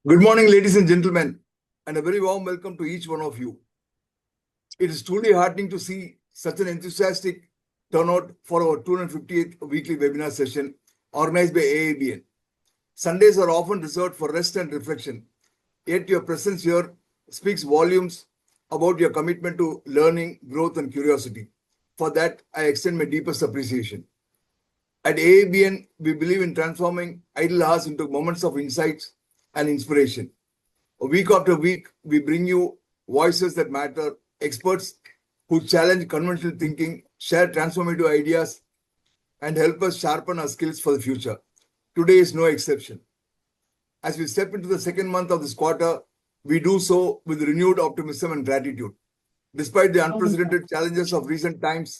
Good morning, ladies and gentlemen, and a very warm welcome to each one of you. It is truly heartening to see such an enthusiastic turnout for our 258th weekly webinar session organized by AABN. Sundays are often reserved for rest and reflection, yet your presence here speaks volumes about your commitment to learning, growth, and curiosity. For that, I extend my deepest appreciation. At AABN, we believe in transforming idle hours into moments of insights and inspiration. Week after week, we bring you voices that matter, experts who challenge conventional thinking, share transformative ideas, and help us sharpen our skills for the future. Today is no exception. As we step into the second month of this quarter, we do so with renewed optimism and gratitude. Despite the unprecedented challenges of recent times,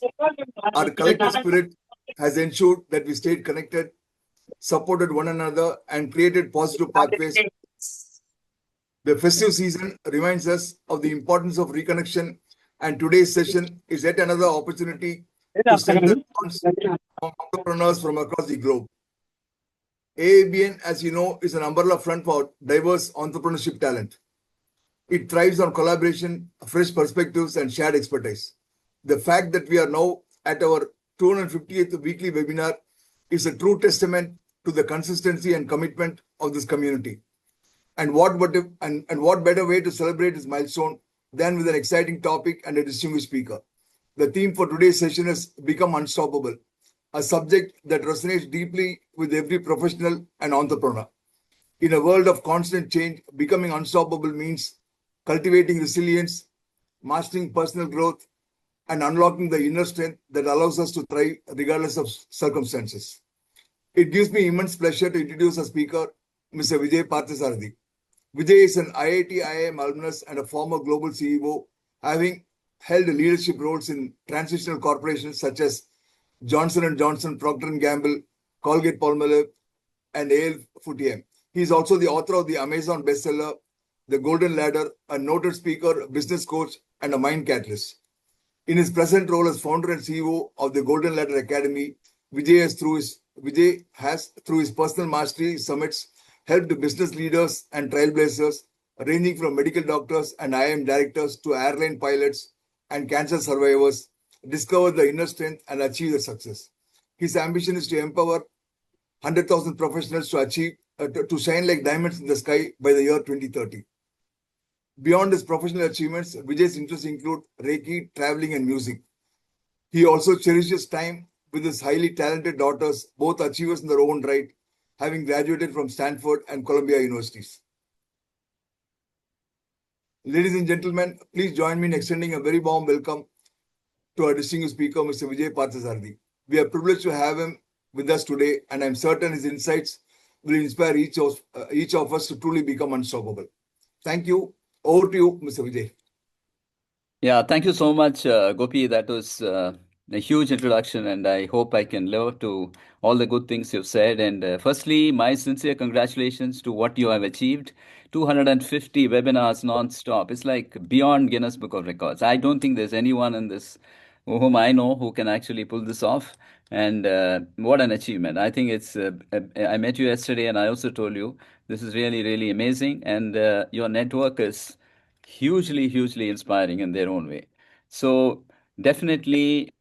our collective spirit has ensured that we stayed connected, supported one another, and created positive pathways. The festive season reminds us of the importance of reconnection, and today's session is yet another opportunity to strengthen bonds among entrepreneurs from across the globe. AABN, as you know, is an umbrella front for diverse entrepreneurship talent. It thrives on collaboration, fresh perspectives, and shared expertise. The fact that we are now at our 258th weekly webinar is a true testament to the consistency and commitment of this community. And what better way to celebrate this milestone than with an exciting topic and a distinguished speaker. The theme for today's session is Become Unstoppable, a subject that resonates deeply with every professional and entrepreneur. In a world of constant change, becoming unstoppable means cultivating resilience, mastering personal growth, and unlocking the inner strength that allows us to thrive regardless of circumstances. It gives me immense pleasure to introduce our speaker, Mr. Vijay Parthasarathy. Vijay is an IIT-IIM alumnus and a former global CEO, having held leadership roles in transitional corporations such as Johnson & Johnson, Procter & Gamble, Colgate-Palmolive, and AL Footiem. He is also the author of the Amazon bestseller, The Golden Ladder, a noted speaker, business coach, and a mind catalyst. In his present role as founder and CEO of the Golden Ladder Academy, Vijay has, through his personal mastery summits, helped business leaders and trailblazers ranging from medical doctors and IIM directors to airline pilots and cancer survivors discover the inner strength and achieve their success. His ambition is to empower 100,000 professionals to shine like diamonds in the sky by the year 2030. Beyond his professional achievements, Vijay's interests include Reiki, traveling, and music. He also cherishes time with his highly talented daughters, both achievers in their own right, having graduated from Stanford and Columbia universities. Ladies and gentlemen, please join me in extending a very warm welcome to our distinguished speaker, Mr. Vijay Parthasarathy. We are privileged to have him with us today, and I'm certain his insights will inspire each of us to truly become unstoppable. Thank you. Over to you, Mr. Vijay. Yeah, thank you so much, Gopi. That was a huge introduction, and I hope I can live up to all the good things you've said. And firstly, my sincere congratulations to what you have achieved. 250 webinars non-stop. It's like beyond Guinness Book of Records. I don't think there's anyone in this whom I know who can actually pull this off. And what an achievement. I think it's, I met you yesterday and I also told you, this is really, really amazing. And your network is hugely inspiring in their own way. So definitely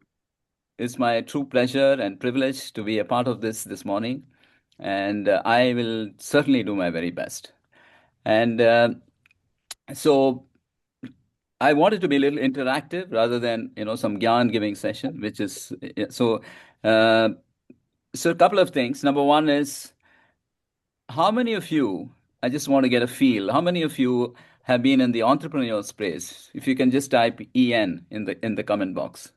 it's my true pleasure and privilege to be a part of this morning. And I will certainly do my very best. And so I wanted to be a little interactive rather than, some gyan giving session, which is, so a couple of things. Number one is, how many of you, I just want to get a feel, how many of you have been in the entrepreneurial space? If you can just type EN in the comment box.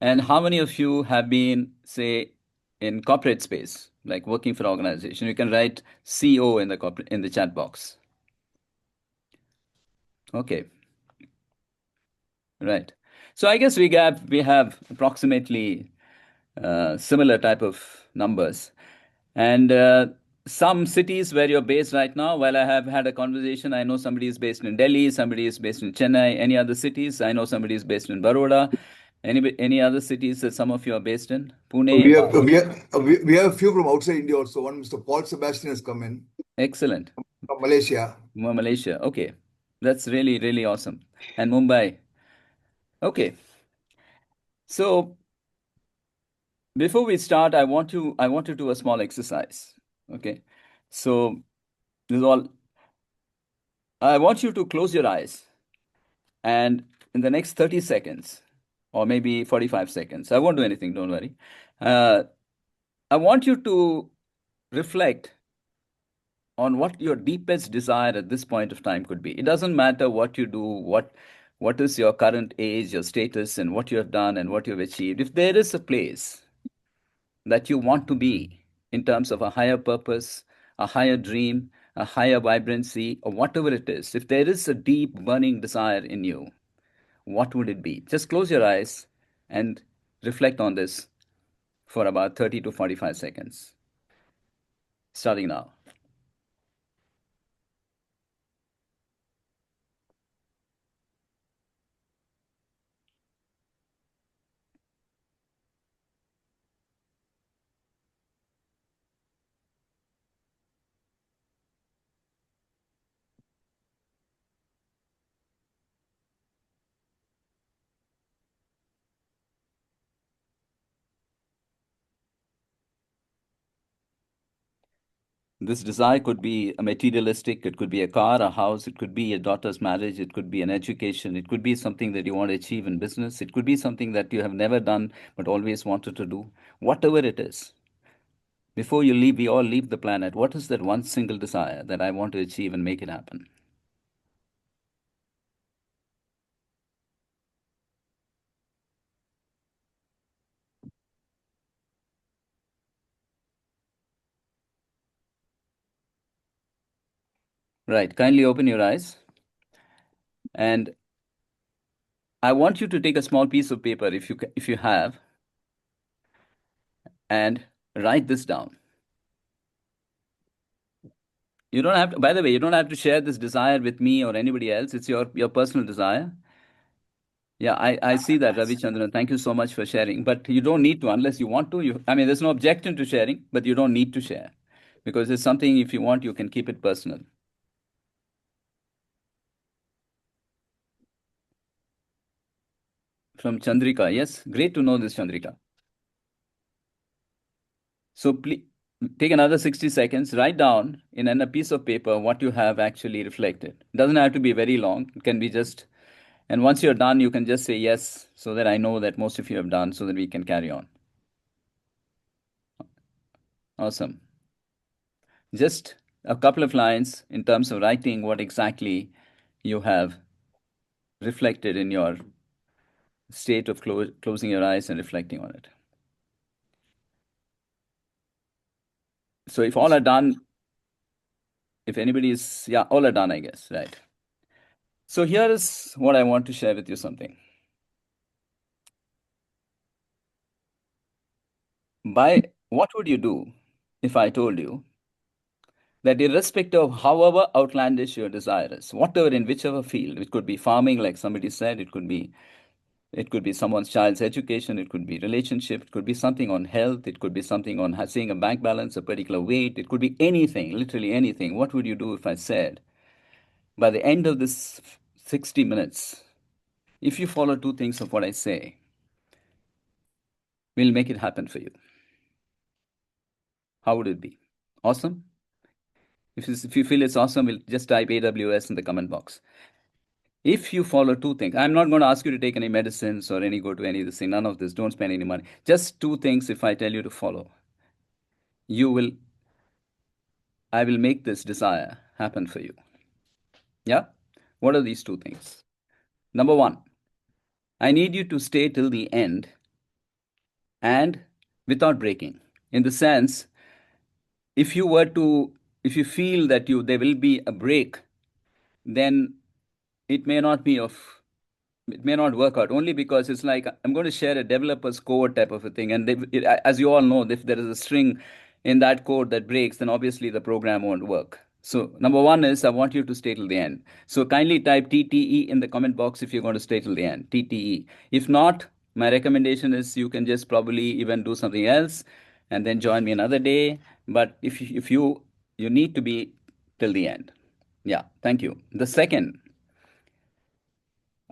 And how many of you have been, say, in corporate space, like working for an organization? You can write CO in the chat box. Okay. Right. So I guess we have approximately similar type of numbers. And some cities where you're based right now, while I have had a conversation, I know somebody is based in Delhi, somebody is based in Chennai, any other cities. I know somebody is based in Baroda. Any other cities that some of you are based in? We Pune? have we have a few from outside India also. One Mr. Paul Sebastian has come in Excellent. from Malaysia. Malaysia. Okay. That's really, really awesome. And Mumbai. Okay. So before we start, I want to do a small exercise. Okay. So this is all I want you to close your eyes and in the next 30 seconds or maybe 45 seconds, I won't do anything, don't worry. Uh, I want you to reflect on what your deepest desire at this point of time could be. It doesn't matter what you do, what is your current age, your status, and what you have done and what you've achieved. If there is a place that you want to be in terms of a higher purpose, a higher dream, a higher vibrancy, or whatever it is, if there is a deep burning desire in you, what would it be? Just close your eyes and reflect on this for about 30 to 45 seconds, starting now. This desire could be a materialistic, it could be a car, a house, it could be a daughter's marriage, it could be an education, it could be something that you want to achieve in business, it could be something that you have never done but always wanted to do. Whatever it is, before you leave, we all leave the planet. What is that one single desire that I want to achieve and make it happen? Right. Kindly open your eyes. And I want you to take a small piece of paper if you have and write this down. You don't have to, by the way, you don't have to share this desire with me or anybody else. It's your personal desire. Yeah, I see that, Ravi Chandran. Thank you so much for sharing. But you don't need to unless you want to. I mean, there's no objection to sharing, but you don't need to share because it's something if you want, you can keep it personal. From Chandrika. Yes, great to know this, Chandrika. So please take another 60 seconds, write down in a piece of paper what you have actually reflected. It doesn't have to be very long. It can be just, and once you're done, you can just say yes so that I know that most of you have done so that we can carry on. Awesome. Just a couple of lines in terms of writing what exactly you have reflected in your state of closing your eyes and reflecting on it. So if all are done, if anybody is, yeah, all are done, I guess, right? So here is what I want to share with you something. What would you do if I told you that irrespective of however outlandish your desire is, whatever in whichever field, it could be farming, like somebody said, it could be someone's child's education, it could be relationship, it could be something on health, it could be something on seeing a bank balance, a particular weight, it could be anything, literally anything. What would you do if I said, by the end of this 60 minutes, if you follow two things of what I say, we'll make it happen for you? How would it be? Awesome? If you feel it's awesome, we'll just type AWS in the comment box. If you follow two things, I'm not going to ask you to take any medicines or go to any of this thing, none of this. Don't spend any money. Just two things if I tell you to follow. I will make this desire happen for you. Yeah? What are these two things? Number one, I need you to stay till the end and without breaking. In the sense, if you feel that there will be a break, then it may not be of it may not work out, only because it's like I'm going to share a developer's code type of a thing, and as you all know, if there is a string in that code that breaks, then obviously the program won't work. So number one is I want you to stay till the end. So kindly type TTE in the comment box if you're going to stay till the end. TTE. If not, My recommendation is you can just probably even do something else and then join me another day. But if you need to be till the end. Yeah, thank you. The second,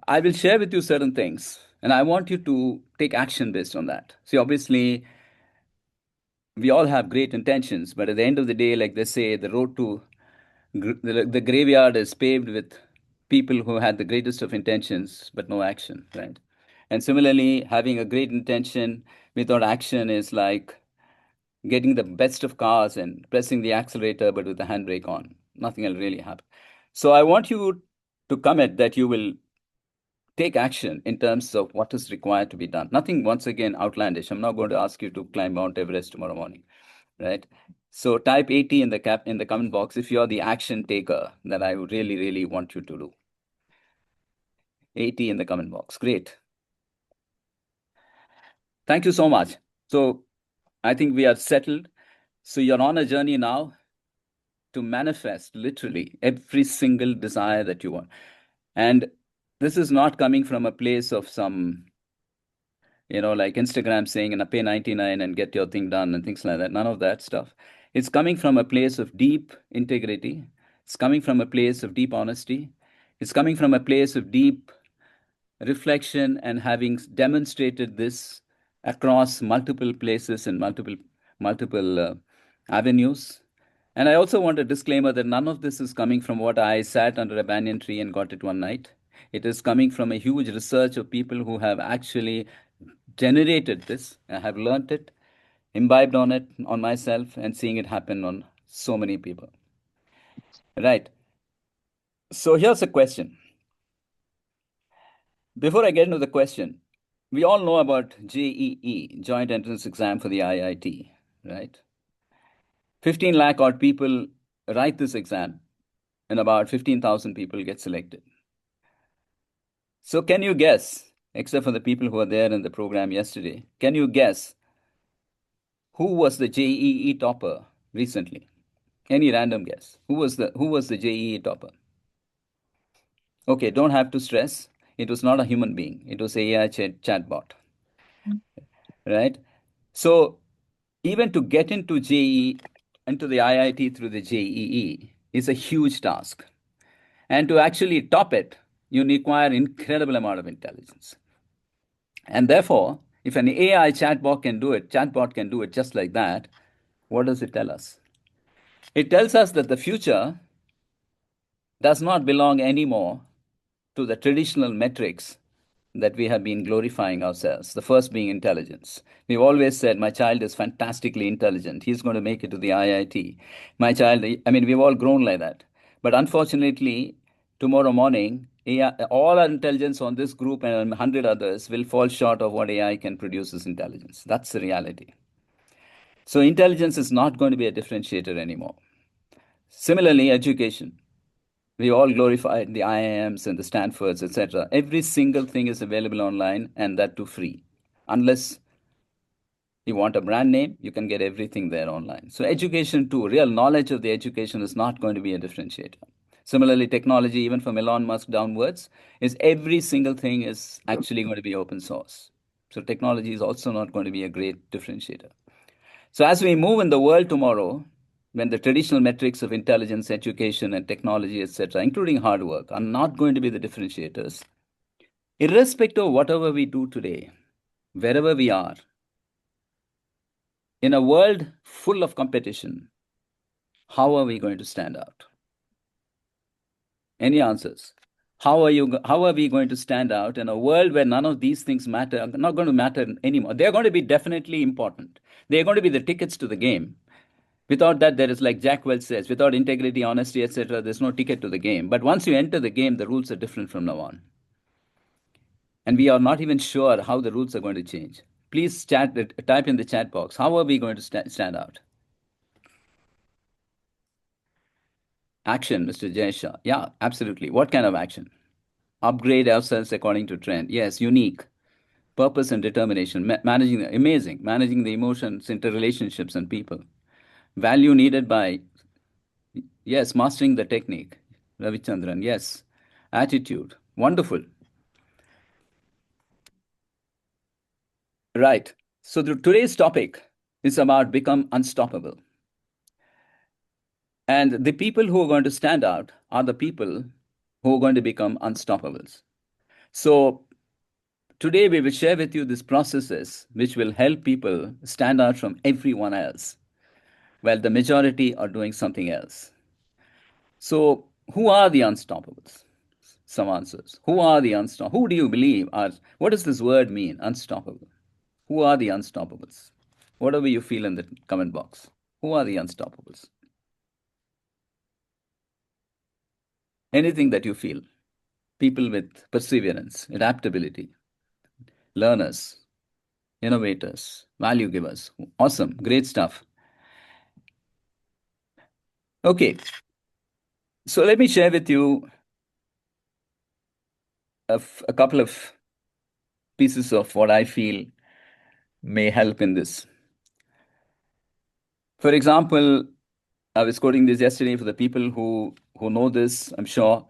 I will share with you certain things, and I want you to take action based on that. See, obviously, we all have great intentions, but at the end of the day, like they say, the road to the graveyard is paved with people who had the greatest of intentions, but no action, right? And similarly, having a great intention without action is like getting the best of cars and pressing the accelerator, but with the handbrake on. Nothing will really happen. So I want you to commit that you will take action in terms of what is required to be done. Nothing, once again, outlandish. I'm not going to ask you to climb Mount Everest tomorrow morning, right? So type 80 in the comment box if you're the action taker that I would really, really want you to do. 80 in the comment box. Great. Thank you so much. So I think we are settled. So you're on a journey now to manifest literally every single desire that you want. And this is not coming from a place of some, like Instagram saying, and pay 99 and get your thing done and things like that. None of that stuff. It's coming from a place of deep integrity. It's coming from a place of deep honesty. It's coming from a place of deep reflection and having demonstrated this across multiple places and multiple avenues. And I also want a disclaimer that none of this is coming from what I sat under a banyan tree and got it one night. It is coming from a huge research of people who have actually generated this, have learned it, imbibed on it on myself, and seeing it happen on so many people. Right. So here's a question. Before I get into the question, we all know about JEE, Joint Entrance Exam for the IIT, right? 15 lakh odd people write this exam, and about 15,000 people get selected. So can you guess, except for the people who were there in the program yesterday, can you guess who was the JEE topper recently? Any random guess? Who was the JEE topper? Okay, don't have to stress. It was not a human being. It was a AI chatbot, right? So even to get into JEE, into the IIT through the JEE is a huge task. And to actually top it, you require incredible amount of intelligence. And therefore, if an AI chatbot can do it just like that, what does it tell us? It tells us that the future does not belong anymore to the traditional metrics that we have been glorifying ourselves. The first being intelligence. We've always said, my child is fantastically intelligent. He's going to make it to the IIT. My child, I mean, we've all grown like that. But unfortunately, tomorrow morning, AI, all our intelligence on this group and 100 others will fall short of what AI can produce as intelligence. That's the reality. So intelligence is not going to be a differentiator anymore. Similarly, education. We all glorify the IIMs and the Stanfords, etc. Every single thing is available online, and that too free. Unless you want a brand name, you can get everything there online. So education too, real knowledge of the education is not going to be a differentiator. Similarly, technology, even from Elon Musk downwards, is every single thing is actually going to be open source. So technology is also not going to be a great differentiator. So as we move in the world tomorrow, when the traditional metrics of intelligence, education, and technology, etc., including hard work, are not going to be the differentiators, irrespective of whatever we do today, wherever we are, in a world full of competition, how are we going to stand out? Any answers? How are we going to stand out in a world where none of these things matter, are not going to matter anymore? They're going to be definitely important. They're going to be the tickets to the game. Without that, there is, like Jack Welch says, without integrity, honesty, etc., there's no ticket to the game. But once you enter the game, the rules are different from now on. And we are not even sure how the rules are going to change. Please type in the chat box. How are we going to stand out? Action, Mr. Jayshaw. Yeah, absolutely. What kind of action? Upgrade ourselves according to trend. Yes, unique. Purpose and determination. Managing the emotions, interrelationships, and people. Value needed by, yes, mastering the technique. Ravichandran, yes. Attitude. Wonderful. Right. So today's topic is about become unstoppable. And the people who are going to stand out are the people who are going to become unstoppables. So today we will share with you these processes which will help people stand out from everyone else, while the majority are doing something else. So who are the unstoppables? Some answers. Who are the unstoppable? Who do you believe are, what does this word mean, unstoppable? Who are the unstoppables? Whatever you feel in the comment box. Who are the unstoppables? Anything that you feel. People with perseverance, adaptability, learners, innovators, value givers. Awesome, great stuff. Okay, so let me share with you a couple of pieces of what I feel may help in this. For example, I was quoting this yesterday for the people who know this, I'm sure.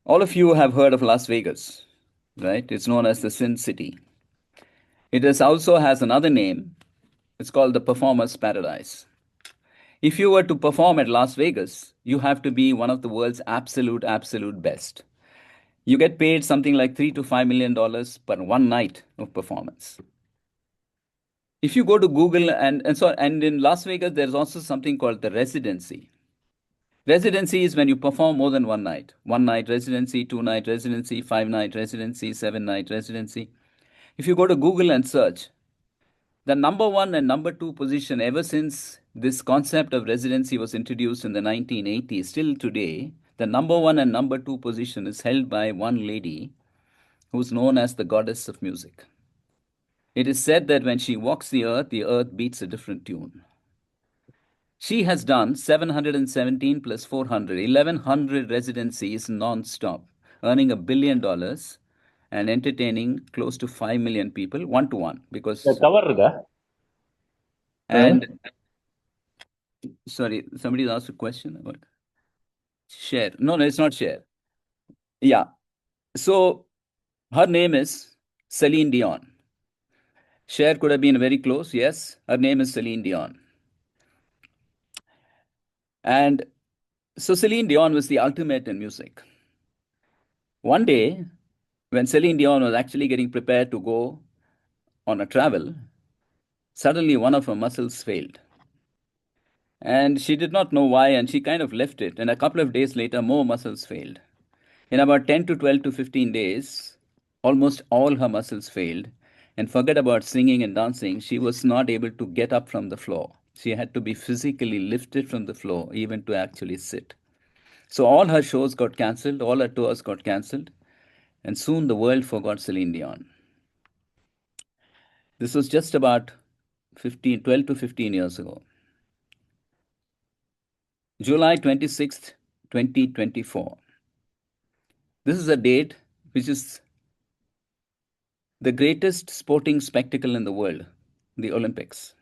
All of you have heard of Las Vegas, right? It's known as the Sin City. It is also has another name. It's called the Performer's Paradise. If you were to perform at Las Vegas, you have to be one of the world's absolute best. You get paid something like $3 to $5 million per one night of performance. If you go to Google and in Las Vegas, there's also something called the residency. Residency is when you perform more than one night. One night residency, two night residency, 5 night residency, 7 night residency. If you go to Google and search, the number one and number two position ever since this concept of residency was introduced in the 1980s, still today, the number one and number two position is held by one lady who's known as the goddess of music. It is said that when she walks the earth beats a different tune. She has done 717 plus 400, 1100 residencies non-stop, earning $1 billion and entertaining close to 5 million people one to one. Because cover இருக்கா? and sorry, somebody asked a question about share. No, it's not share. Yeah. So her name is Celine Dion. Cher could have been very close. Yes, her name is Celine Dion. And so Celine Dion was the ultimate in music. One day, when Celine Dion was actually getting prepared to go on a travel, suddenly one of her muscles failed. And she did not know why, and she kind of left it. And a couple of days later, more muscles failed. In about 10 to 12 to 15 days, almost all her muscles failed. And forget about singing and dancing, she was not able to get up from the floor. She had to be physically lifted from the floor, even to actually sit. So all her shows got cancelled, all her tours got cancelled, and soon the world forgot Celine Dion. This was just about 12 to 15 years ago. July 26th, 2024. This is a date which is the greatest sporting spectacle in the world, the Olympics.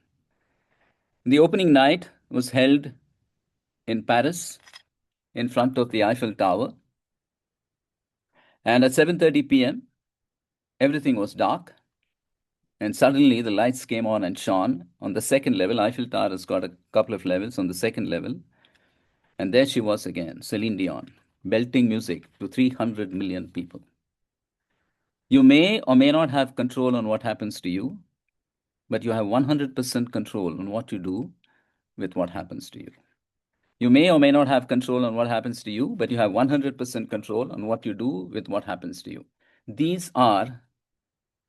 The opening night was held in Paris in front of the Eiffel Tower. And at 7:30 p.m., everything was dark. And suddenly the lights came on and shone on the second level. Eiffel Tower has got a couple of levels on the second level. And there she was again, Celine Dion, belting music to 300 million people. You may or may not have control on what happens to you, but you have 100% control on what you do with what happens to you. You may or may not have control on what happens to you, but you have 100% control on what you do with what happens to you. These are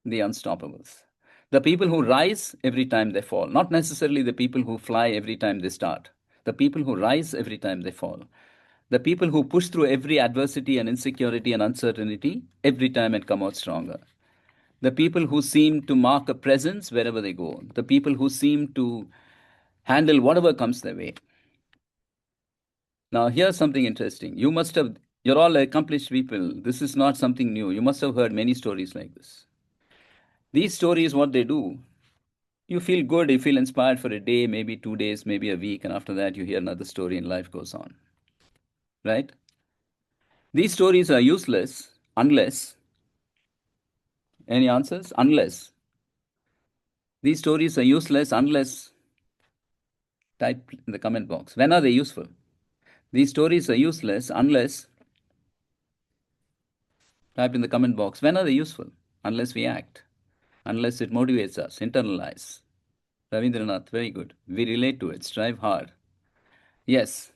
the unstoppables. The people who rise every time they fall, not necessarily the people who fly every time they start. The people who rise every time they fall. The people who push through every adversity and insecurity and uncertainty every time and come out stronger. The people who seem to mark a presence wherever they go. The people who seem to handle whatever comes their way. Now, here's something interesting. You're all accomplished people. This is not something new. You must have heard many stories like this. These stories, what they do, you feel good, you feel inspired for a day, maybe 2 days, maybe a week, and after that you hear another story and life goes on. Right? These stories are useless unless, any answers? Unless These stories are useless unless, type in the comment box, when are they useful? These stories are useless unless, type in the comment box, when are they useful? Unless we act, unless it motivates us, internalize. Ravindranath, very good. We relate to it, strive hard. Yes,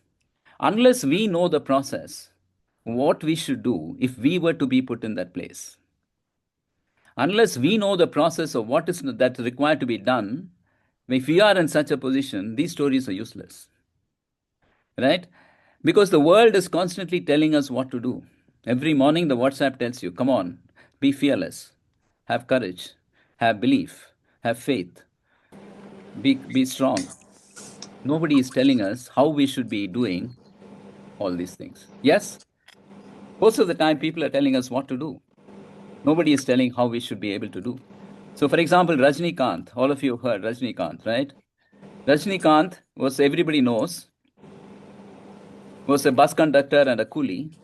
unless we know the process, what we should do if we were to be put in that place. Unless we know the process of what is that's required to be done, if we are in such a position, these stories are useless. Right? Because the world is constantly telling us what to do. Every morning, the WhatsApp tells you, come on, be fearless, have courage, have belief, have faith, be strong. Nobody is telling us how we should be doing all these things. Yes, most of the time, people are telling us what to do. Nobody is telling how we should be able to do. So, for example, Rajnikant, all of you heard Rajnikant, right? Rajnikant was, everybody knows, was a bus conductor and a coolie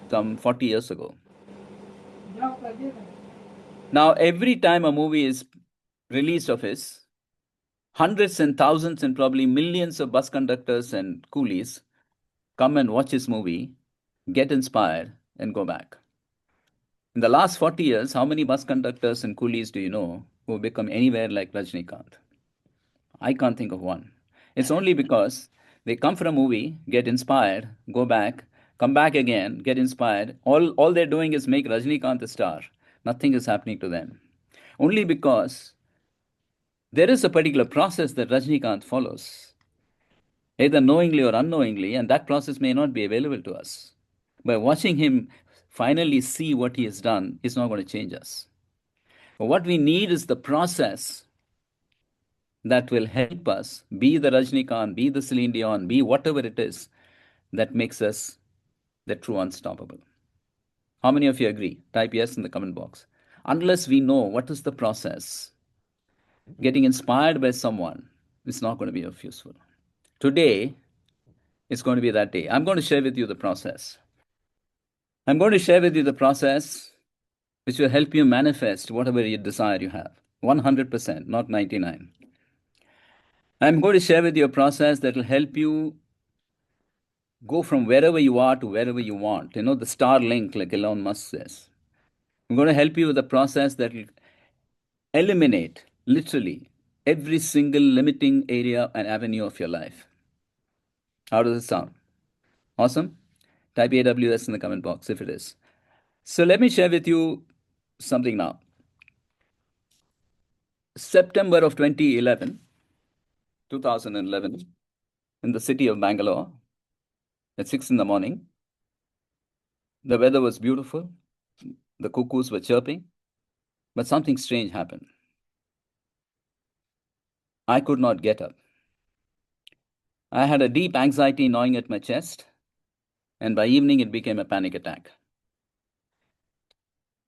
some 40 years ago. Now, every time a movie is released of his, hundreds and thousands and probably millions of bus conductors and coolies come and watch his movie, get inspired, and go back. In the last 40 years, how many bus conductors and coolies do you know who have become anywhere like Rajnikant? I can't think of one. It's only because they come for a movie, get inspired, go back, come back again, get inspired. All they're doing is make Rajnikant a star. Nothing is happening to them. Only because there is a particular process that Rajnikant follows, either knowingly or unknowingly, and that process may not be available to us. By watching him finally see what he has done, is not going to change us. But what we need is the process that will help us be the Rajnikant, be the Celine Dion, be whatever it is that makes us the true unstoppable. How many of you agree? Type yes in the comment box. Unless we know what is the process, getting inspired by someone is not going to be of useful. Today is going to be that day. I'm going to share with you the process. I'm going to share with you the process which will help you manifest whatever you desire you have. 100%, not 99. I'm going to share with you a process that will help you go from wherever you are to wherever you want. You know, the star link, like Elon Musk says. I'm going to help you with a process that will eliminate, literally, every single limiting area and avenue of your life. How does it sound? Awesome? Type AWS in the comment box if it is. So let me share with you something now. September of 2011, in the city of Bangalore, at 6 in the morning, the weather was beautiful. The cuckoos were chirping, but something strange happened. I could not get up. I had a deep anxiety gnawing at my chest, and by evening it became a panic attack.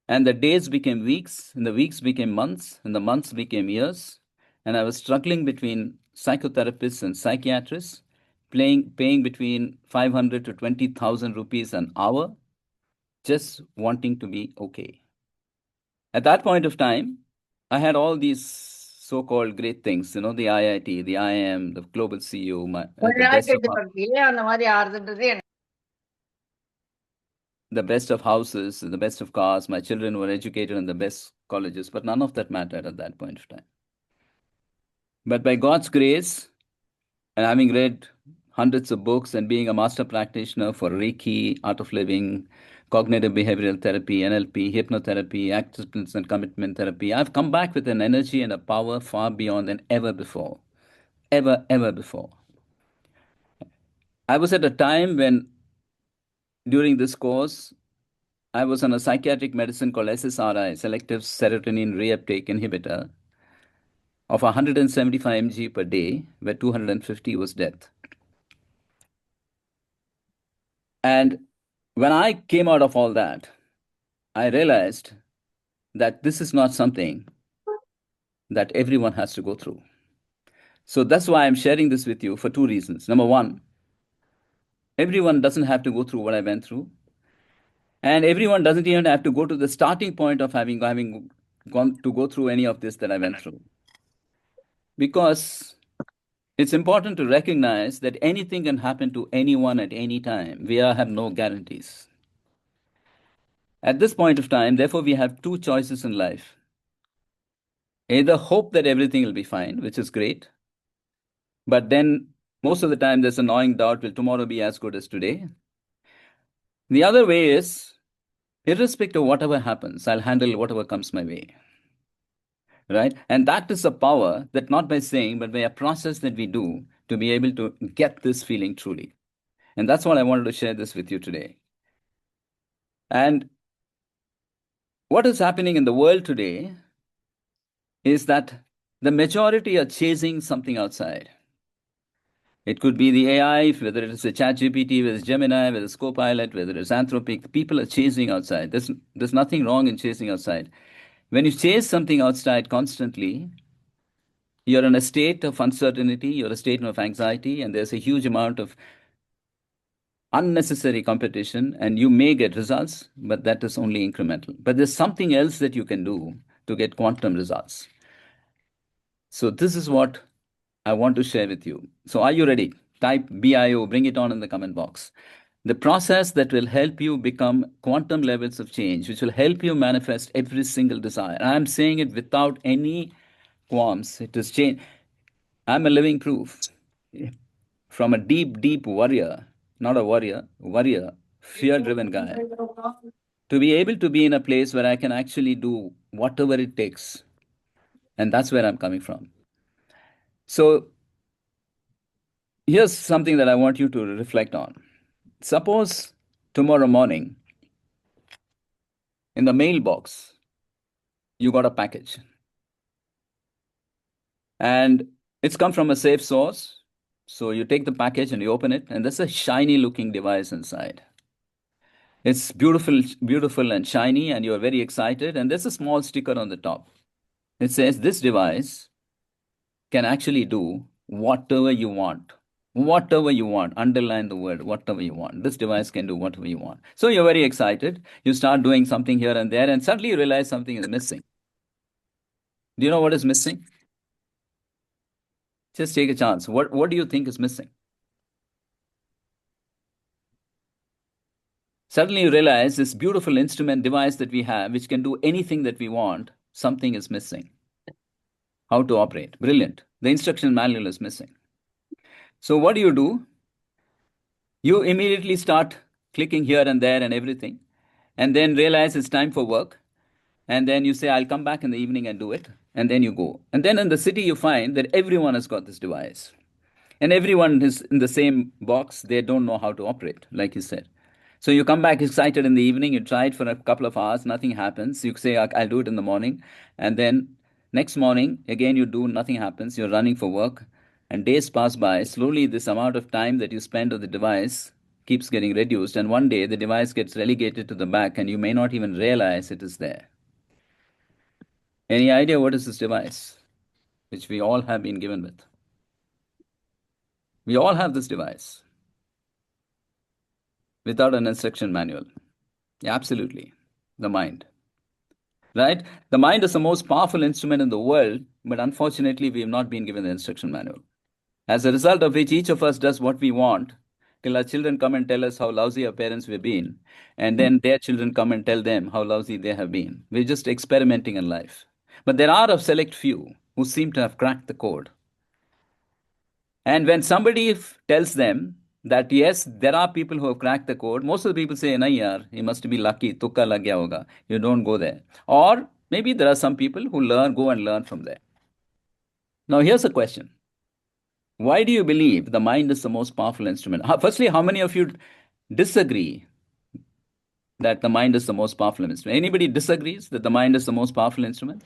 And the days became weeks, and the weeks became months, and the months became years, and I was struggling between psychotherapists and psychiatrists, paying between 500 to 20,000 rupees an hour, just wanting to be okay. At that point of time, I had all these so-called great things, you know, the IIT, the IIM, the global CEO, the best of houses, the best of cars. My children were educated in the best colleges, but none of that mattered at that point of time. But by God's grace, and having read hundreds of books and being a master practitioner for Reiki, Art of Living, cognitive behavioral therapy, NLP, hypnotherapy, acceptance and commitment therapy, I've come back with an energy and a power far beyond than ever before. Ever before. I was at a time when, during this course, I was on a psychiatric medicine called SSRI, selective serotonin reuptake inhibitor, of 175 mg per day, where 250 was death. And when I came out of all that, I realized that this is not something that everyone has to go through. So that's why I'm sharing this with you for two reasons. Number one, everyone doesn't have to go through what I went through. And everyone doesn't even have to go to the starting point of having gone to go through any of this that I went through. Because it's important to recognize that anything can happen to anyone at any time. We have no guarantees. At this point of time, therefore, we have two choices in life. Either hope that everything will be fine, which is great, but then most of the time there's a gnawing doubt, will tomorrow be as good as today? The other way is, irrespective of whatever happens, I'll handle whatever comes my way. Right? And that is a power that not by saying, but by a process that we do to be able to get this feeling truly. And that's what I wanted to share this with you today. And what is happening in the world today is that the majority are chasing something outside. It could be the AI, whether it is a ChatGPT, whether it's Gemini, whether it's Copilot, whether it's Anthropic. People are chasing outside. There's nothing wrong in chasing outside. When you chase something outside constantly, you're in a state of uncertainty, you're in a state of anxiety, and there's a huge amount of unnecessary competition, and you may get results, but that is only incremental. But there's something else that you can do to get quantum results. So this is what I want to share with you. So are you ready? Type BIO, bring it on in the comment box. The process that will help you become quantum levels of change, which will help you manifest every single desire. I'm saying it without any qualms. It is change. I'm a living proof. From a deep, deep warrior, not a warrior, fear-driven guy, to be able to be in a place where I can actually do whatever it takes. And that's where I'm coming from. So here's something that I want you to reflect on. Suppose tomorrow morning in the mailbox, you got a package and it's come from a safe source. So you take the package and you open it, and there's a shiny looking device inside. It's beautiful, beautiful and shiny, and you're very excited. And there's a small sticker on the top. It says this device can actually do whatever you want. Whatever you want. Underline the word, whatever you want. This device can do whatever you want. So you're very excited. You start doing something here and there, and suddenly you realize something is missing. Do you know what is missing? Just take a chance. What do you think is missing? Suddenly you realize this beautiful instrument device that we have, which can do anything that we want, something is missing. How to operate. Brilliant. The instruction manual is missing. So what do? You immediately start clicking here and there and everything, and then realize it's time for work. And then you say, I'll come back in the evening and do it. And then you go. And then in the city, you find that everyone has got this device. And everyone is in the same box. They don't know how to operate, like you said. So you come back excited in the evening, you try it for a couple of hours, nothing happens. You say, I'll do it in the morning. And then next morning, again, you do, nothing happens. You're running for work. And days pass by. Slowly, this amount of time that you spend on the device keeps getting reduced. And one day, the device gets relegated to the back, and you may not even realize it is there. Any idea what is this device, which we all have been given with? We all have this device without an instruction manual. Yeah, absolutely. The mind. Right? The mind is the most powerful instrument in the world, but unfortunately, we have not been given the instruction manual. As a result of which, each of us does what we want till our children come and tell us how lousy our parents we've been. And then their children come and tell them how lousy they have been. We're just experimenting in life. But there are a select few who seem to have cracked the code. And when somebody tells them that yes, there are people who have cracked the code, most of the people say, nahi yaar, you must be lucky, tukka lag gaya hoga. You don't go there. Or maybe there are some people who go and learn from there. Now here's a question. Why do you believe the mind is the most powerful instrument? Firstly, how many of you disagree that the mind is the most powerful instrument? Anybody disagrees that the mind is the most powerful instrument?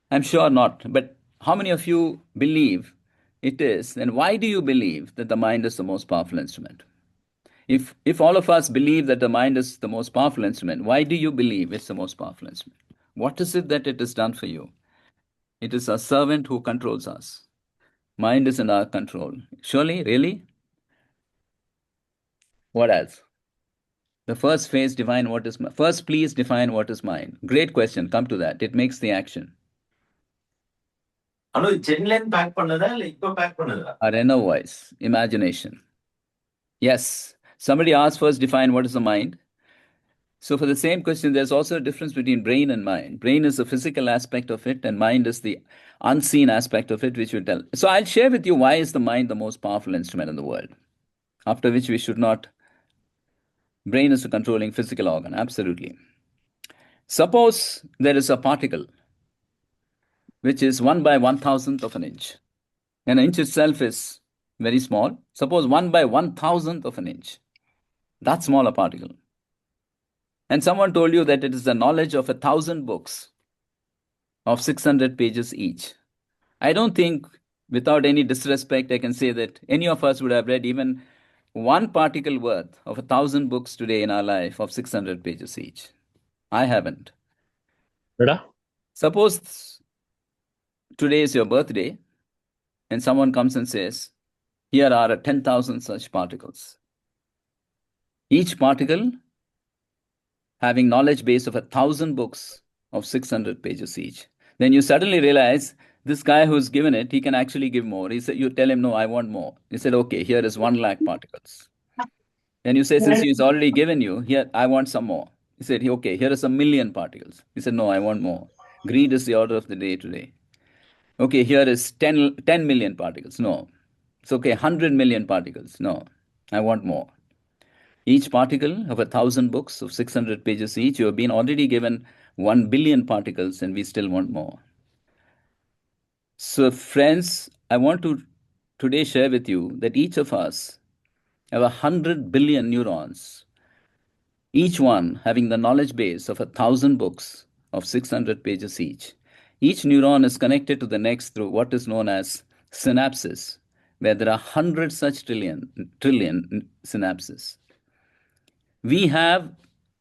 I'm sure not. But how many of you believe it is? And why do you believe that the mind is the most powerful instrument? If all of us believe that the mind is the most powerful instrument, why do you believe it's the most powerful instrument? What is it that it has done for you? It is a servant who controls us. Mind is in our control. Surely, really? What else? The first phase, define what is first, please define what is mind. Great question. Come to that. It makes the action. ஜென்லன் பேக் பண்ணதா இல்ல இப்ப back பண்ணதா? Our inner voice, imagination. Yes. Somebody asked first, define what is the mind. So for the same question, there's also a difference between brain and mind. Brain is the physical aspect of it, and mind is the unseen aspect of it, which will tell. So I'll share with you why is the mind the most powerful instrument in the world. After which we should not. Brain is a controlling physical organ, absolutely. Suppose there is a particle which is 1 by 1,000th of an inch. An inch itself is very small. Suppose 1 by 1,000th of an inch. That small a particle. And someone told you that it is the knowledge of 1,000 books of 600 pages each. I don't think, without any disrespect, I can say that any of us would have read even one particle worth of 1,000 books today in our life of 600 pages each. I haven't. Suppose today is your birthday and someone comes and says, here are 10,000 such particles. Each particle having knowledge base of 1,000 books of 600 pages each. Then you suddenly realize this guy who's given it, he can actually give more. He said, you tell him, no, I want more. He said, okay, here is 1 lakh particles. Then you say, since he's already given you, here, I want some more. He said, okay, here is 1,000,000 particles. He said, no, I want more. Greed is the order of the day today. Okay, here is 10 million particles. No. It's okay, 100 million particles. No, I want more. Each particle of 1,000 books of 600 pages each, you have been already given 1 billion particles and we still want more. So friends, I want to today share with you that each of us have 100 billion neurons, each one having the knowledge base of 1,000 books of 600 pages each. Each neuron is connected to the next through what is known as synapses, where there are 100 such trillion synapses. We have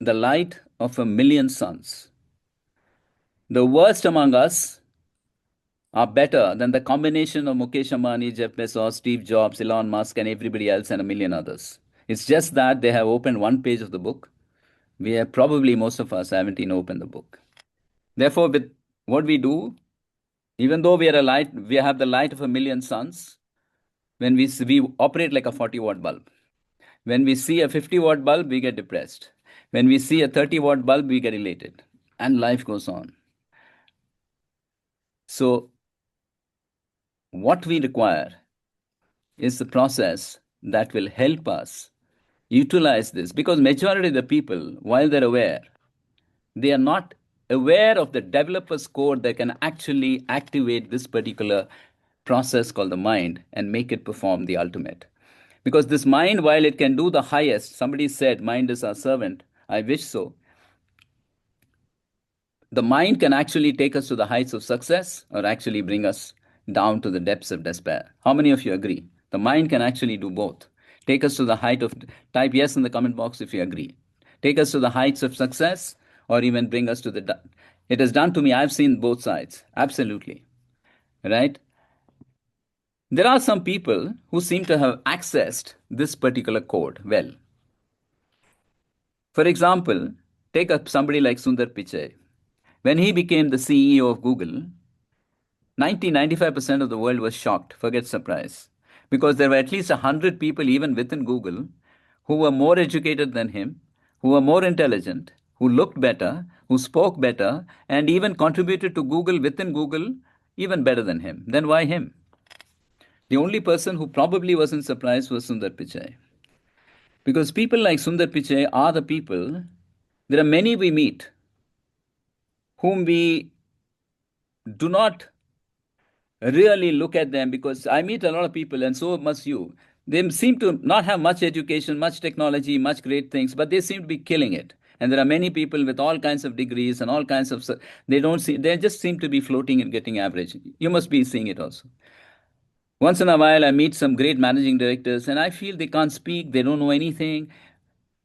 the light of 1,000,000 suns. The worst among us are better than the combination of Mukesh Ambani, Jeff Bezos, Steve Jobs, Elon Musk, and everybody else, and a million others. It's just that they have opened one page of the book. We have probably, most of us haven't even opened the book. Therefore, with what we do, even though we have the light of 1,000,000 suns, when we operate like a 40-watt bulb. When we see a 50-watt bulb, we get depressed. When we see a 30-watt bulb, we get elated. And life goes on. So what we require is the process that will help us utilize this. Because majority of the people, while they're aware, they are not aware of the developer's code that can actually activate this particular process called the mind and make it perform the ultimate. Because this mind, while it can do the highest, somebody said, mind is our servant. I wish so. The mind can actually take us to the heights of success or actually bring us down to the depths of despair. How many of you agree? The mind can actually do both. Take us to the height of, type yes in the comment box if you agree. Take us to the heights of success or even bring us to the, it has done to me, I've seen both sides, absolutely, right? There are some people who seem to have accessed this particular code well. For example, take up somebody like Sundar Pichai. When he became the CEO of Google, 95% of the world was shocked, forget surprise, because there were at least 100 people even within Google who were more educated than him, who were more intelligent, who looked better, who spoke better, and even contributed to Google within Google even better than him. Then why him? The only person who probably wasn't surprised was Sundar Pichai. Because people like Sundar Pichai are the people, there are many we meet whom we do not really look at them, because I meet a lot of people and so must you. They seem to not have much education, much technology, much great things, but they seem to be killing it. And there are many people with all kinds of degrees and all kinds of, they just seem to be floating and getting average. You must be seeing it also. Once in a while, I meet some great managing directors and I feel they can't speak, they don't know anything.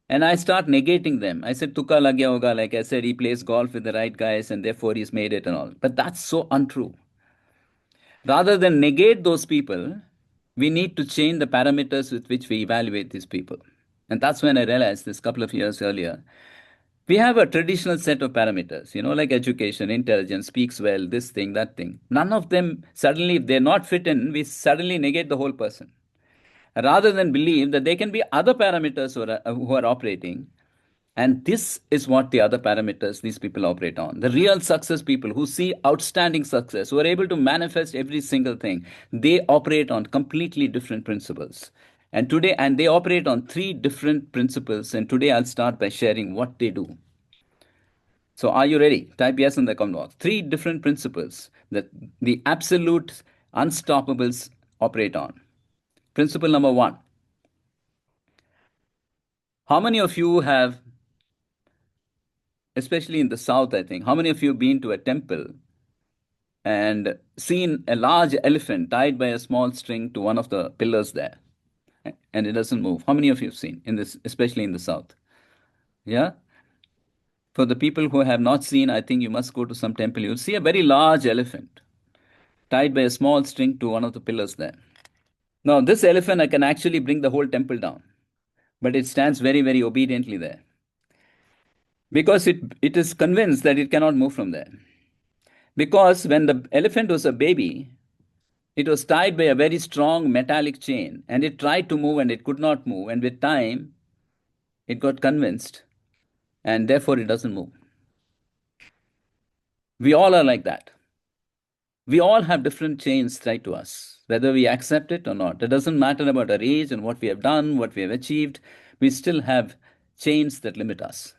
And I start negating them. I said, Tuka lag gaya hoga, like I said, he plays golf with the right guys and therefore he's made it and all. But that's so untrue. Rather than negate those people, we need to change the parameters with which we evaluate these people. And that's when I realized this couple of years earlier. We have a traditional set of parameters, like education, intelligence, speaks well, this thing, that thing. None of them suddenly, if they're not fit in, we suddenly negate the whole person. Rather than believe that there can be other parameters who are operating. And this is what the other parameters these people operate on. The real success people who see outstanding success, who are able to manifest every single thing, they operate on completely different principles. And they operate on 3 different principles. And today I'll start by sharing what they do. So are you ready? Type yes in the comment box. 3 different principles that the absolute unstoppables operate on. Principle number 1. How many of you have, especially in the South, I think, how many of you have been to a temple and seen a large elephant tied by a small string to one of the pillars there, and it doesn't move? How many of you have seen in this, especially in the South? Yeah? For the people who have not seen, I think you must go to some temple. You'll see a very large elephant tied by a small string to one of the pillars there. Now, this elephant can actually bring the whole temple down, but it stands very, very obediently there because it is convinced that it cannot move from there. Because when the elephant was a baby, it was tied by a very strong metallic chain, and it tried to move and it could not move. And with time, it got convinced, and therefore it doesn't move. We all are like that. We all have different chains tied to us, whether we accept it or not. It doesn't matter about our age and what we have done, what we have achieved. We still have chains that limit us.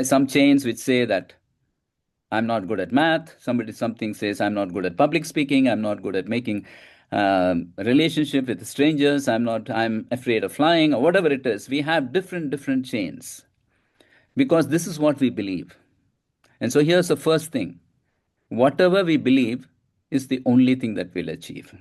Some chains which say that I'm not good at math. Something says I'm not good at public speaking. I'm not good at making relationship with strangers. I'm afraid of flying, or whatever it is. We have different chains because this is what we believe. And so here's the first thing. Whatever we believe is the only thing that we'll achieve.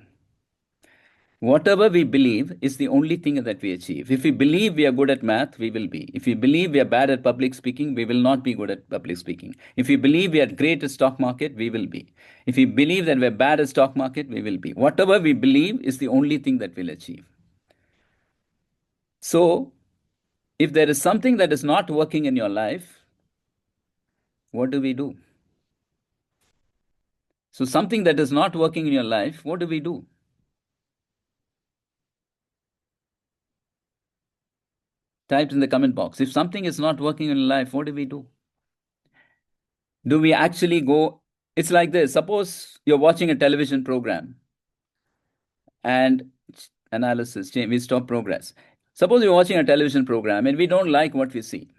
Whatever we believe is the only thing that we achieve. If we believe we are good at math, we will be. If we believe we are bad at public speaking, we will not be good at public speaking. If we believe we are great at stock market, we will be. If we believe that we're bad at stock market, we will be. Whatever we believe is the only thing that we'll achieve. So, if there is something that is not working in your life, what do we do? So, something that is not working in your life, what do we do? Type in the comment box. If something is not working in life, what do we do? Do we actually go? It's like this. Suppose you're watching a television program and analysis, we stop progress. Suppose you're watching a television program and we don't like what we see.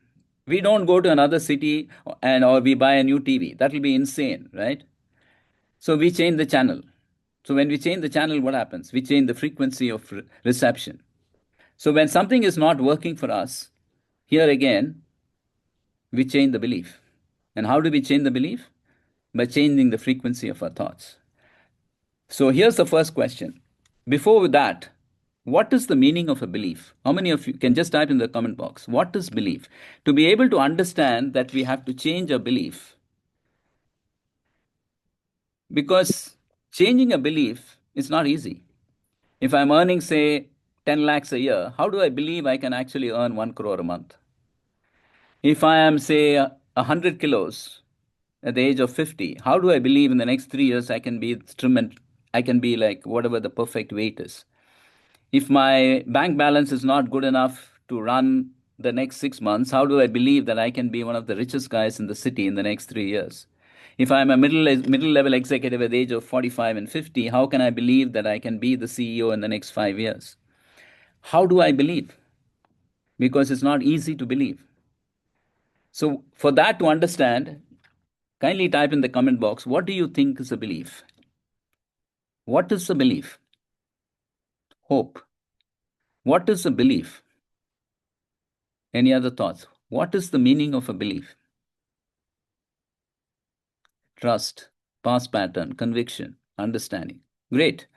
We don't go to another city or we buy a new TV. That will be insane, right? So we change the channel. So when we change the channel, what happens? We change the frequency of reception. So when something is not working for us, here again, we change the belief. And how do we change the belief? By changing the frequency of our thoughts. So here's the first question. Before that, what is the meaning of a belief? How many of you can just type in the comment box? What is belief? To be able to understand that we have to change a belief. Because changing a belief is not easy. If I'm earning, say, 10 lakhs a year, how do I believe I can actually earn 1 crore a month? If I am, say, 100 kilos at the age of 50, how do I believe in the next 3 years I can be trim and I can be like whatever the perfect weight is? If my bank balance is not good enough to run the next 6 months, how do I believe that I can be one of the richest guys in the city in the next 3 years? If I'm a middle level executive at the age of 45 and 50, how can I believe that I can be the CEO in the next 5 years? How do I believe? Because it's not easy to believe. So for that to understand, kindly type in the comment box, what do you think is a belief? What is a belief? Hope. What is a belief? Any other thoughts? What is the meaning of a belief? Trust, past pattern, conviction, understanding. Great.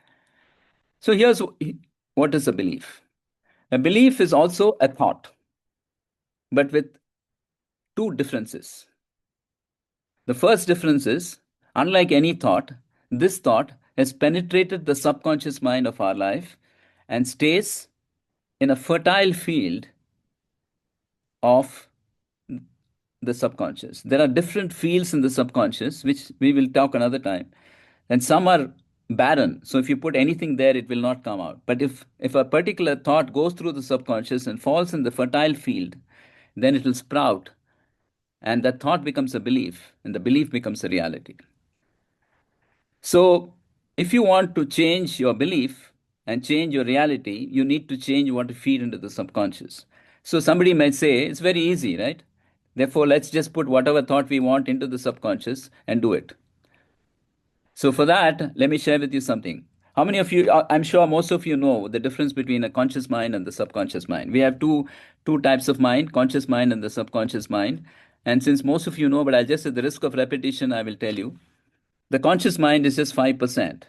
So here's what is a belief. A belief is also a thought, but with 2 differences. The first difference is, unlike any thought, this thought has penetrated the subconscious mind of our life and stays in a fertile field of the subconscious. There are different fields in the subconscious, which we will talk another time. And some are barren. So if you put anything there, it will not come out. But if a particular thought goes through the subconscious and falls in the fertile field, then it will sprout. And that thought becomes a belief, and the belief becomes a reality. So if you want to change your belief and change your reality, you need to change what you feed into the subconscious. So somebody might say, it's very easy, right? Therefore, let's just put whatever thought we want into the subconscious and do it. So for that, let me share with you something. How many of you, I'm sure most of you know the difference between a conscious mind and the subconscious mind. We have two types of mind, conscious mind and the subconscious mind. And since most of you know, but I'll just at the risk of repetition, I will tell you, the conscious mind is just 5%.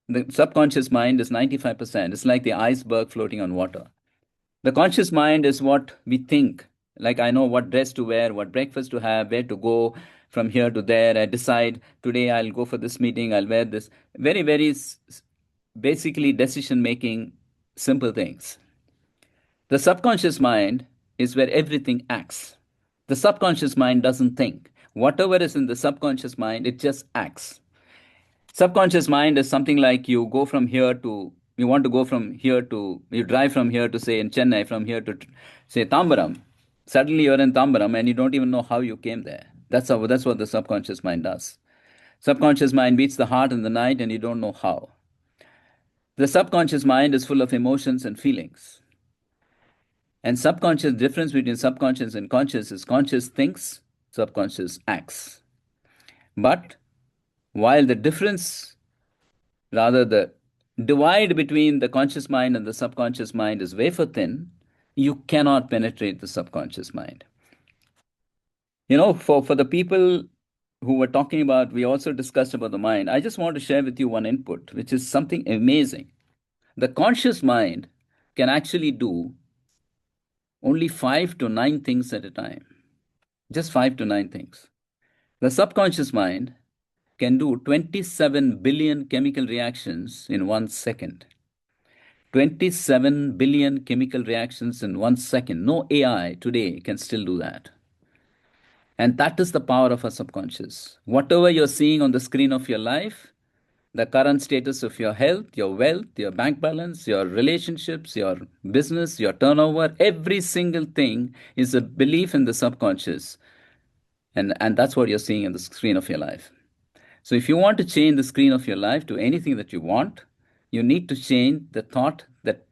The subconscious mind is 95%. It's like the iceberg floating on water. The conscious mind is what we think. Like I know what dress to wear, what breakfast to have, where to go from here to there. I decide today I'll go for this meeting, I'll wear this. Very, very basically decision making, simple things. The subconscious mind is where everything acts. The subconscious mind doesn't think. Whatever is in the subconscious mind, it just acts. Subconscious mind is something like you go from here to, you want to go from here to, you drive from here to say in Chennai, from here to say Tambaram. Suddenly you're in Tambaram and you don't even know how you came there. That's what the subconscious mind does. Subconscious mind beats the heart in the night and you don't know how. The subconscious mind is full of emotions and feelings. And subconscious difference between subconscious and conscious is conscious thinks, subconscious acts. But while the difference, rather the divide between the conscious mind and the subconscious mind is wafer thin, you cannot penetrate the subconscious mind. You know, for the people who were talking about, we also discussed about the mind. I just want to share with you one input, which is something amazing. The conscious mind can actually do only 5 to 9 things at a time. Just 5 to 9 things. The subconscious mind can do 27 billion chemical reactions in 1 second. 27 billion chemical reactions in 1 second. No AI today can still do that. And that is the power of our subconscious. Whatever you're seeing on the screen of your life, the current status of your health, your wealth, your bank balance, your relationships, your business, your turnover, every single thing is a belief in the subconscious. And that's what you're seeing on the screen of your life. So if you want to change the screen of your life to anything that you want, you need to change the thought that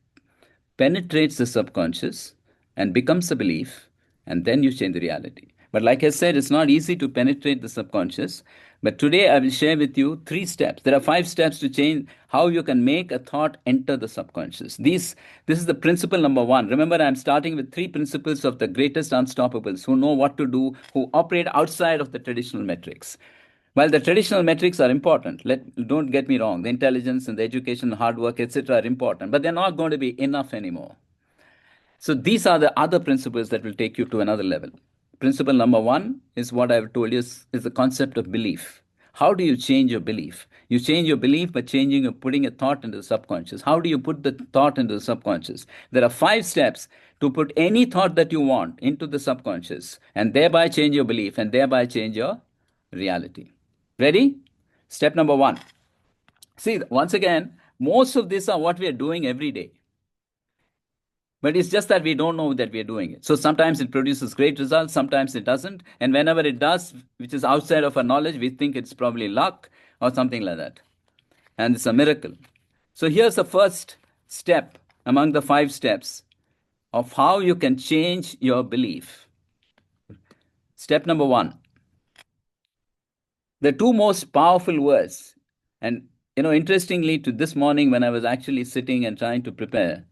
penetrates the subconscious and becomes a belief, and then you change the reality. But like I said, it's not easy to penetrate the subconscious. But today I will share with you 3 steps. There are 5 steps to change how you can make a thought enter the subconscious. This is the principle number 1. Remember, I'm starting with 3 principles of the greatest unstoppables who know what to do, who operate outside of the traditional metrics. While the traditional metrics are important, don't get me wrong, the intelligence and the education, hard work, etc. are important, but they're not going to be enough anymore. So these are the other principles that will take you to another level. Principle number 1 is what I've told you is the concept of belief. How do you change your belief? You change your belief by putting a thought into the subconscious. How do you put the thought into the subconscious? There are 5 steps to put any thought that you want into the subconscious and thereby change your belief and thereby change your reality. Ready? Step number 1. See, once again, most of these are what we are doing every day. But it's just that we don't know that we are doing it. So sometimes it produces great results, sometimes it doesn't. And whenever it does, which is outside of our knowledge, we think it's probably luck or something like that. And it's a miracle. So here's the first step among the 5 steps of how you can change your belief. Step number 1. The 2 most powerful words, and interestingly, to this morning when I was actually sitting and trying to prepare,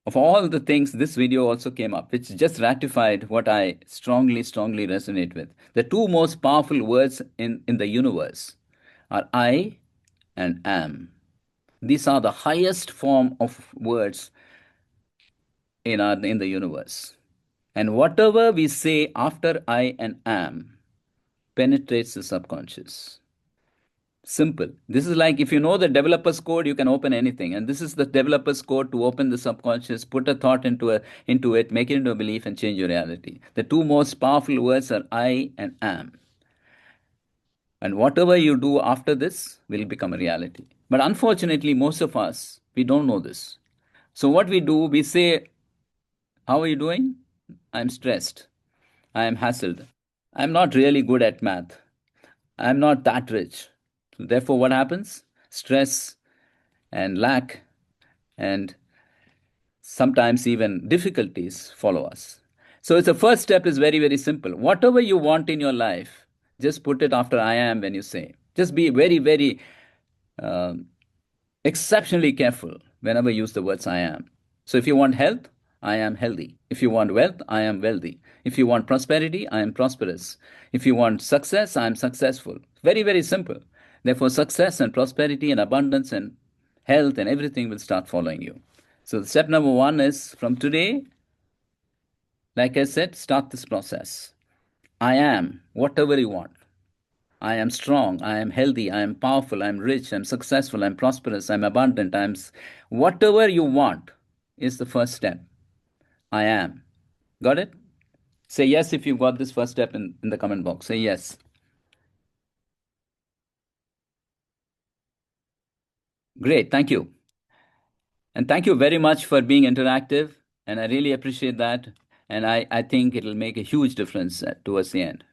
of all the things, this video also came up, which just ratified what I strongly resonate with. The 2 most powerful words in the universe are I and am. These are the highest form of words in the universe. And whatever we say after I and am penetrates the subconscious. Simple. This is like if you know the developer's code, you can open anything. And this is the developer's code to open the subconscious, put a thought into it, make it into a belief, and change your reality. The two most powerful words are I and am. And whatever you do after this will become a reality. But unfortunately, most of us, we don't know this. So what we do, we say, how are you doing? I'm stressed. I am hassled. I'm not really good at math. I'm not that rich. Therefore, what happens? Stress and lack and sometimes even difficulties follow us. So it's the first step is very, very simple. Whatever you want in your life, just put it after I am when you say. Just be very, very exceptionally careful whenever you use the words I am. So if you want health, I am healthy. If you want wealth, I am wealthy. If you want prosperity, I am prosperous. If you want success, I am successful. Very, very simple. Therefore, success and prosperity and abundance and health and everything will start following you. So step number one is from today, like I said, start this process. I am whatever you want. I am strong, I am healthy, I am powerful, I am rich, I'm successful, I'm prosperous, I'm abundant, whatever you want is the first step. I am. Got it? Say yes if you got this first step in the comment box. Say yes. Great, thank you. And thank you very much for being interactive. And I really appreciate that. And I think it'll make a huge difference towards the end.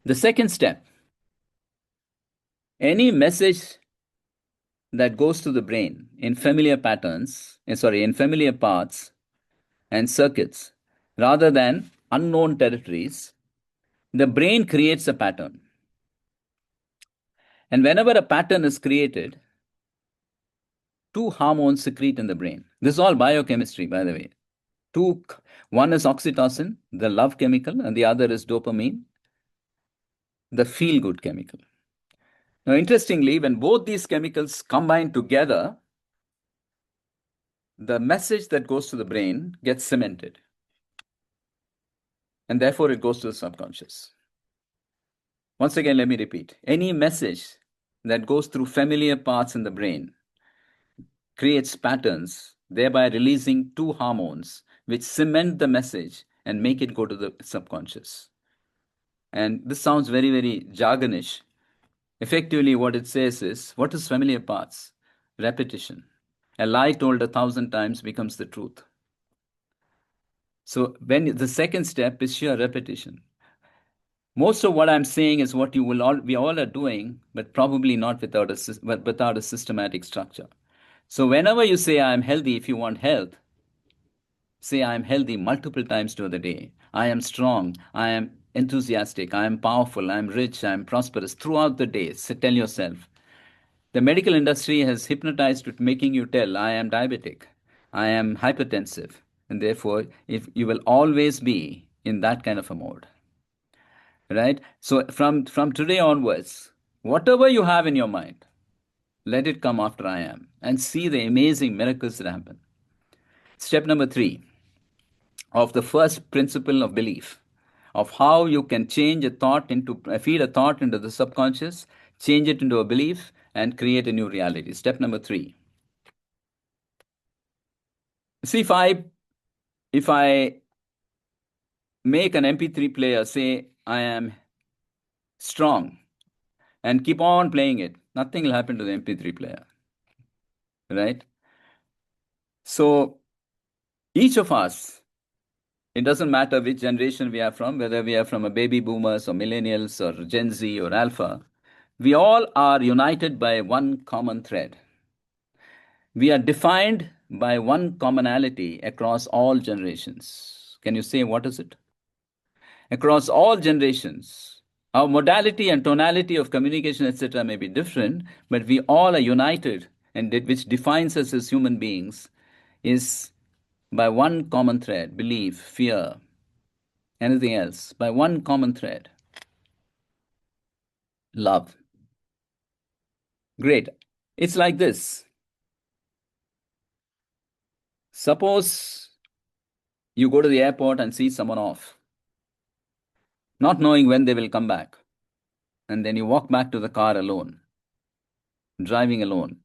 The second step, any message that goes to the brain in familiar in familiar paths and circuits rather than unknown territories, the brain creates a pattern. And whenever a pattern is created, two hormones secrete in the brain. This is all biochemistry, by the way. One is oxytocin, the love chemical, and the other is dopamine, the feel-good chemical. Now, interestingly, when both these chemicals combine together, the message that goes to the brain gets cemented. And therefore, it goes to the subconscious. Once again, let me repeat. Any message that goes through familiar paths in the brain creates patterns, thereby releasing two hormones which cement the message and make it go to the subconscious. And this sounds very, very jargonish. Effectively, what it says is, what is familiar paths? Repetition. A lie told 1,000 times becomes the truth. So when the second step is sheer repetition. Most of what I'm saying is what we all are doing, but probably not without a systematic structure. So whenever you say I am healthy, if you want health, say I am healthy multiple times during the day. I am strong. I am enthusiastic. I am powerful. I am rich. I am prosperous throughout the day. So tell yourself. The medical industry has hypnotized with making you tell I am diabetic. I am hypertensive. And therefore, if you will always be in that kind of a mode. Right? So from today onwards, whatever you have in your mind, let it come after I am and see the amazing miracles that happen. Step number 3 of the first principle of belief, of how you can change a thought feed a thought into the subconscious, change it into a belief, and create a new reality. Step number 3. See, if I make an MP3 player say I am strong and keep on playing it, nothing will happen to the MP3 player, right? So each of us, it doesn't matter which generation we are from, whether we are from a baby boomers or millennials or Gen Z or Alpha, we all are united by one common thread. We are defined by one commonality across all generations. Can you say what is it? Across all generations, our modality and tonality of communication, etc., may be different, but we all are united, and which defines us as human beings is by one common thread: belief, fear, anything else, by one common thread: love. Great. It's like this. Suppose you go to the airport and see someone off, not knowing when they will come back, and then you walk back to the car alone. driving alone,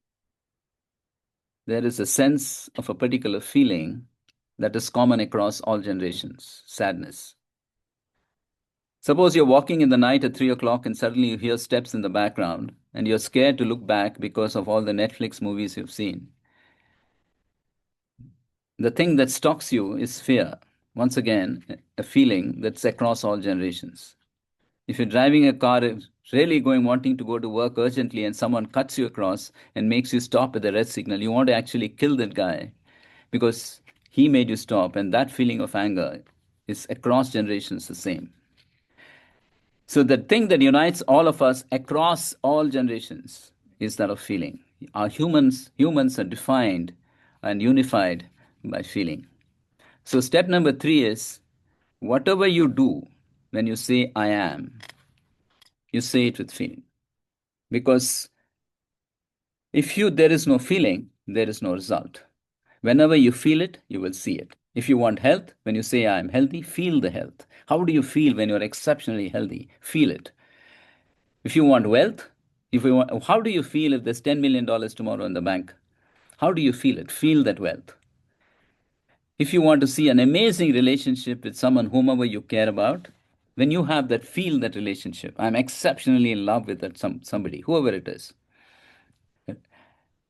there is a sense of a particular feeling that is common across all generations: sadness. Suppose you're walking in the night at 3 o'clock and suddenly you hear steps in the background and you're scared to look back because of all the Netflix movies you've seen. The thing that stalks you is fear. Once again, a feeling that's across all generations. If you're driving a car, really wanting to go to work urgently, and someone cuts you across and makes you stop at the red signal, you want to actually kill that guy because he made you stop, and that feeling of anger is across generations the same. So the thing that unites all of us across all generations is that of feeling. Our humans are defined and unified by feeling. So step number 3 is, whatever you do when you say I am, you say it with feeling. Because if there is no feeling, there is no result. Whenever you feel it, you will see it. If you want health, when you say I am healthy, feel the health. How do you feel when you're exceptionally healthy? Feel it. If you want wealth, how do you feel if there's $10 million tomorrow in the bank? How do you feel it? Feel that wealth. If you want to see an amazing relationship with someone, whomever you care about, when you have that, feel that relationship. I'm exceptionally in love with that somebody, whoever it is.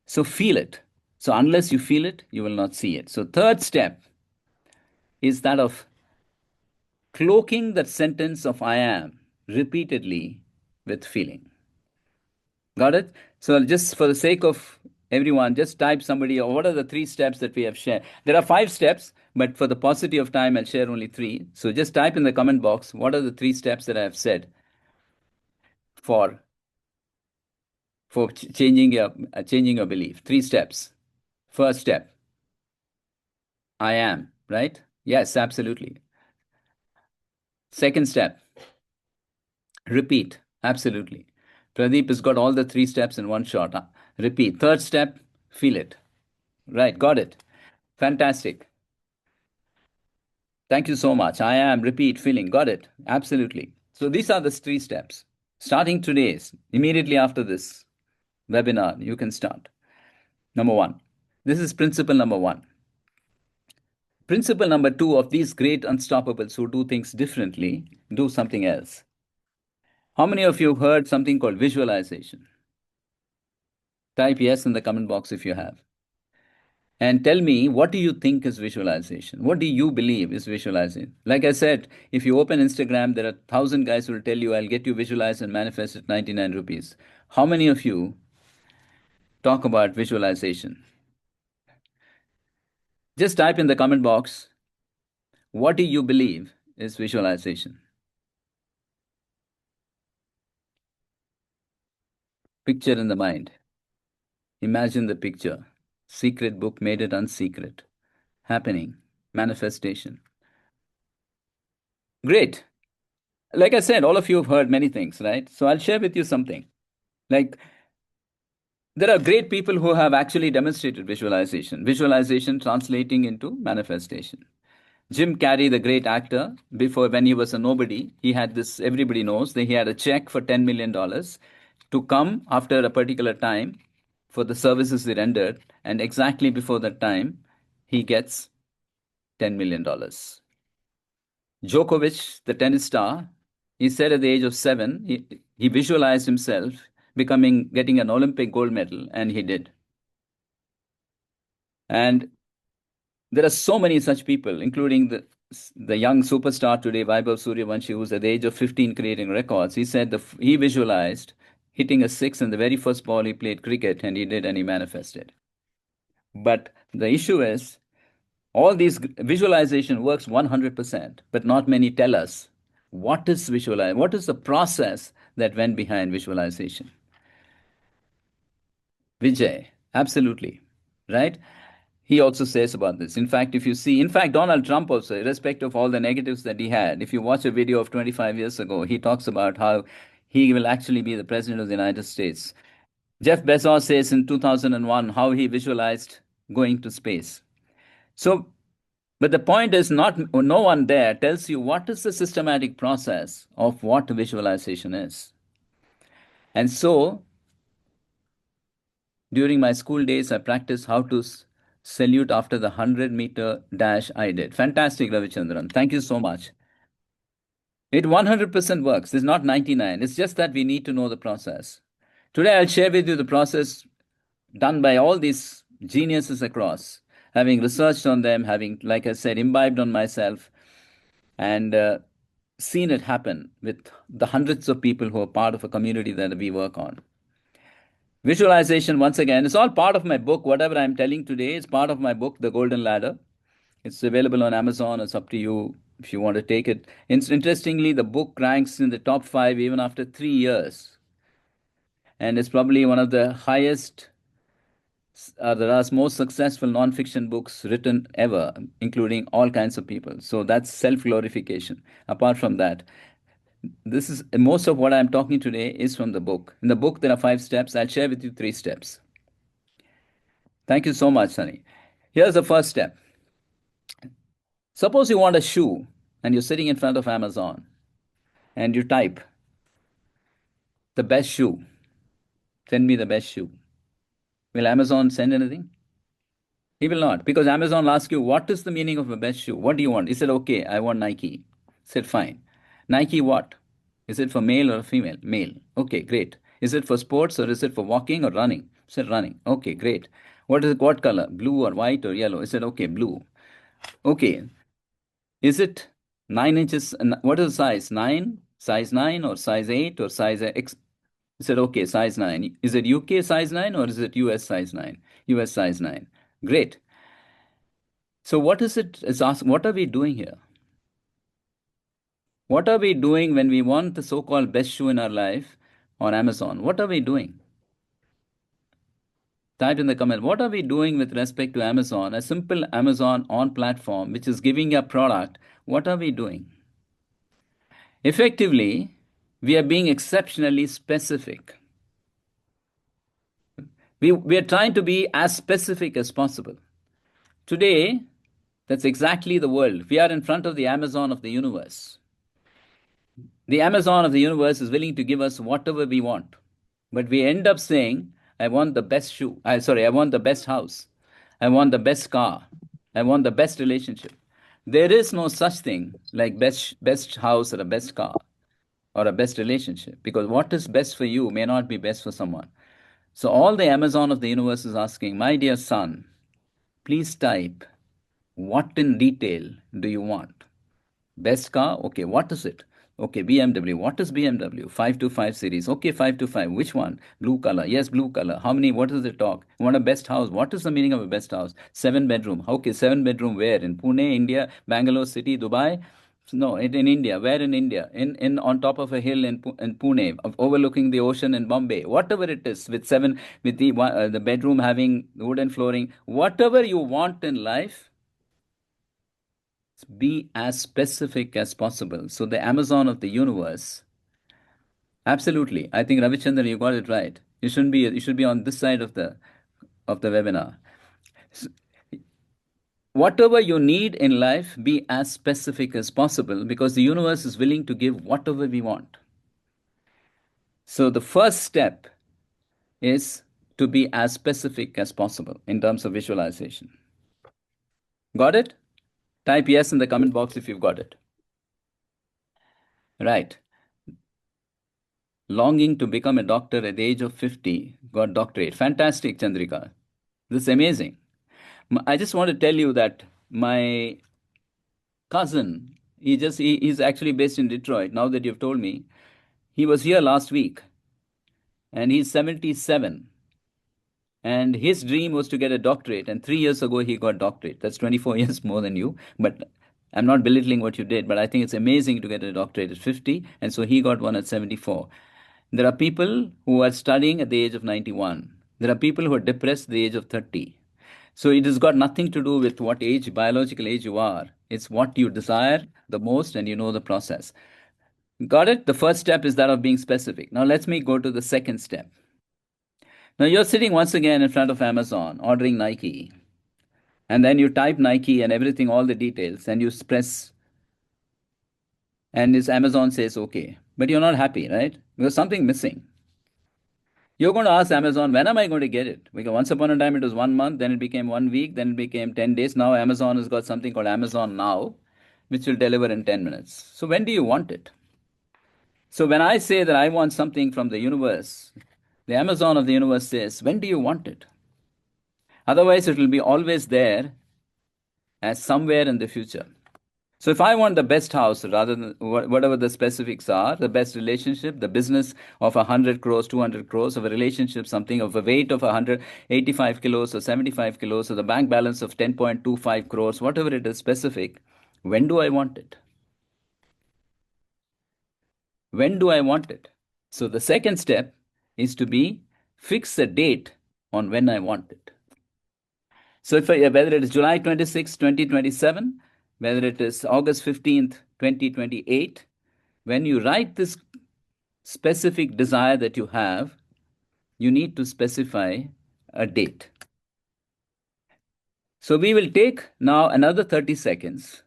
So feel it. So unless you feel it, you will not see it. So third step is that of cloaking that sentence of I am repeatedly with feeling. Got it? So just for the sake of everyone, just type somebody, or what are the 3 steps that we have shared? There are 5 steps, but for the paucity of time, I'll share only 3. So just type in the comment box, what are the 3 steps that I have said for changing your belief? 3 steps. First step, I am, right? Yes, absolutely. Second step, repeat. Absolutely. Pradeep has got all the 3 steps in one shot. Huh? Repeat. Third step, feel it. Right, got it. Fantastic. Thank you so much. I am, repeat, feeling. Got it. Absolutely. So these are the 3 steps. Starting today, immediately after this webinar, you can start. Number 1. This is principle number 1. Principle number 2 of these great unstoppables who do things differently, do something else. How many of you have heard something called visualization? Type yes in the comment box if you have. And tell me, what do you think is visualization? What do you believe is visualizing? Like I said, if you open Instagram, there are 1,000 guys who will tell you, I'll get you visualized and manifest at 99 rupees. How many of you talk about visualization? Just type in the comment box, what do you believe is visualization? Picture in the mind. Imagine the picture. Secret book made it unsecret. Happening. Manifestation. Great. Like I said, all of you have heard many things, right? So I'll share with you something. Like, there are great people who have actually demonstrated visualization translating into manifestation. Jim Carrey, the great actor, before, when he was a nobody, he had this, everybody knows that he had a check for $10 million to come after a particular time for the services he rendered, and exactly before that time, he gets $10 million. Djokovic, the tennis star, he said at the age of 7, he visualized himself getting an Olympic gold medal, and he did. And there are so many such people, including the young superstar today, Vaibhav Suryavanshi, who's at the age of 15 creating records. He said he visualized hitting a 6 in the very first ball he played cricket, and he did, and he manifested. But the issue is, all these visualization works 100%, but not many tell us what is the process that went behind visualization. Vijay, absolutely, right? He also says about this. In fact, Donald Trump also, irrespective of all the negatives that he had, if you watch a video of 25 years ago, he talks about how he will actually be the president of the United States. Jeff Bezos says in 2001 how he visualized going to space. So, but the point is, no one there tells you what is the systematic process of what visualization is. And so During my school days, I practiced how to salute after the 100-meter dash I did. Fantastic, Ravichandran. Thank you so much. It 100% works. It's not 99. It's just that we need to know the process. Today, I'll share with you the process done by all these geniuses across, having researched on them, having, like I said, imbibed on myself, and seen it happen with the hundreds of people who are part of a community that we work on. Visualization, once again, is all part of my book. Whatever I'm telling today is part of my book, The Golden Ladder. It's available on Amazon. It's up to you if you want to take it. Interestingly, the book ranks in the top 5 even after 3 years. And it's probably one of the highest, the most successful non-fiction books written ever, including all kinds of people. So that's self-glorification. Apart from that, this is most of what I'm talking today is from the book. In the book, there are 5 steps. I'll share with you 3 steps. Thank you so much, Sunny. Here's the first step. Suppose you want a shoe and you're sitting in front of Amazon and you type the best shoe. Send me the best shoe. Will Amazon send anything? He will not, because Amazon will ask you, what is the meaning of a best shoe? What do you want? He said, okay, I want Nike. He said, fine. Nike what? Is it for male or female? Male. Okay, great. Is it for sports or is it for walking or running? He said, running. Okay, great. What color? Blue or white or yellow? He said, okay, blue. Okay. Is it 9 inches? What is the size? 9? Size 9 or size 8 or size X? He said, okay, size 9. Is it UK size 9 or is it US size 9? US size 9. Great. So what is it? It's asked, what are we doing here? What are we doing when we want the so-called best shoe in our life on Amazon? What are we doing? Type in the comment, what are we doing with respect to Amazon? A simple Amazon on platform, which is giving a product. What are we doing? Effectively, we are being exceptionally specific. We are trying to be as specific as possible. Today, that's exactly the world. We are in front of the Amazon of the universe. The Amazon of the universe is willing to give us whatever we want. But we end up saying, I want the best shoe. I want the best house. I want the best car. I want the best relationship. There is no such thing like best house or a best car or a best relationship, because what is best for you may not be best for someone. So all the Amazon of the universe is asking, my dear son, please type, what in detail do you want? Best car? Okay, what is it? Okay, BMW. What is BMW? 525 series. Okay, 525. Which one? Blue color. Yes, blue color. How many? What does it talk? You want a best house? What is the meaning of a best house? 7 bedroom. Okay, 7 bedroom where? In Pune, India, Bangalore city, Dubai? No, in India. Where in India? In on top of a hill in Pune, overlooking the ocean in Bombay. Whatever it is, with the bedroom having wooden flooring. Whatever you want in life, be as specific as possible. So the Amazon of the universe, absolutely. I think Ravichandran, you got it right. You should be on this side of the webinar. Whatever you need in life, be as specific as possible, because the universe is willing to give whatever we want. So the first step is to be as specific as possible in terms of visualization. Got it? Type yes in the comment box if you've got it. Right. Longing to become a doctor at the age of 50, got doctorate. Fantastic, Chandrika. This is amazing. I just want to tell you that my cousin, he's actually based in Detroit, now that you've told me. He was here last week, and he's 77. And his dream was to get a doctorate, and 3 years ago he got doctorate. That's 24 years more than you, but I'm not belittling what you did, but I think it's amazing to get a doctorate at 50, and so he got one at 74. There are people who are studying at the age of 91. There are people who are depressed at the age of 30. So it has got nothing to do with what age, biological age you are. It's what you desire the most, and you know the process. Got it? The first step is that of being specific. Now let me go to the second step. Now you're sitting once again in front of Amazon, ordering Nike. And then you type Nike and everything, all the details, and you press, and this Amazon says, okay. But you're not happy, right? There's something missing. You're going to ask Amazon, when am I going to get it? Because once upon a time it was 1 month, then it became 1 week, then it became 10 days. Now Amazon has got something called Amazon Now, which will deliver in 10 minutes. So when do you want it? So when I say that I want something from the universe, the Amazon of the universe says, when do you want it? Otherwise, it will be always there as somewhere in the future. So if I want the best house, rather than whatever the specifics are, the best relationship, the business of 100 crores, 200 crores, of a relationship, something of a weight of 185 kilos or 75 kilos, or the bank balance of 10.25 crores, whatever it is specific, when do I want it? When do I want it? So the second step is to fix a date on when I want it. So whether it is July 26, 2027, whether it is August 15th, 2028, when you write this specific desire that you have, you need to specify a date. So we will take now another 30 seconds,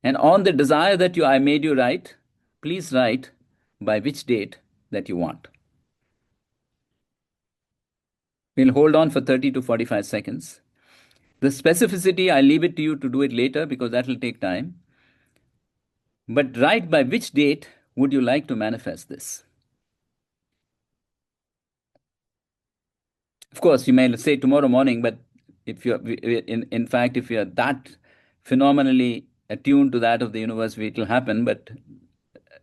and on the desire that I made you write, please write by which date that you want. We'll hold on for 30 to 45 seconds. The specificity, I leave it to you to do it later because that will take time. But write by which date would you like to manifest this? Of course, you may say tomorrow morning, but if you're, in fact, if you're that phenomenally attuned to that of the universe, it will happen. But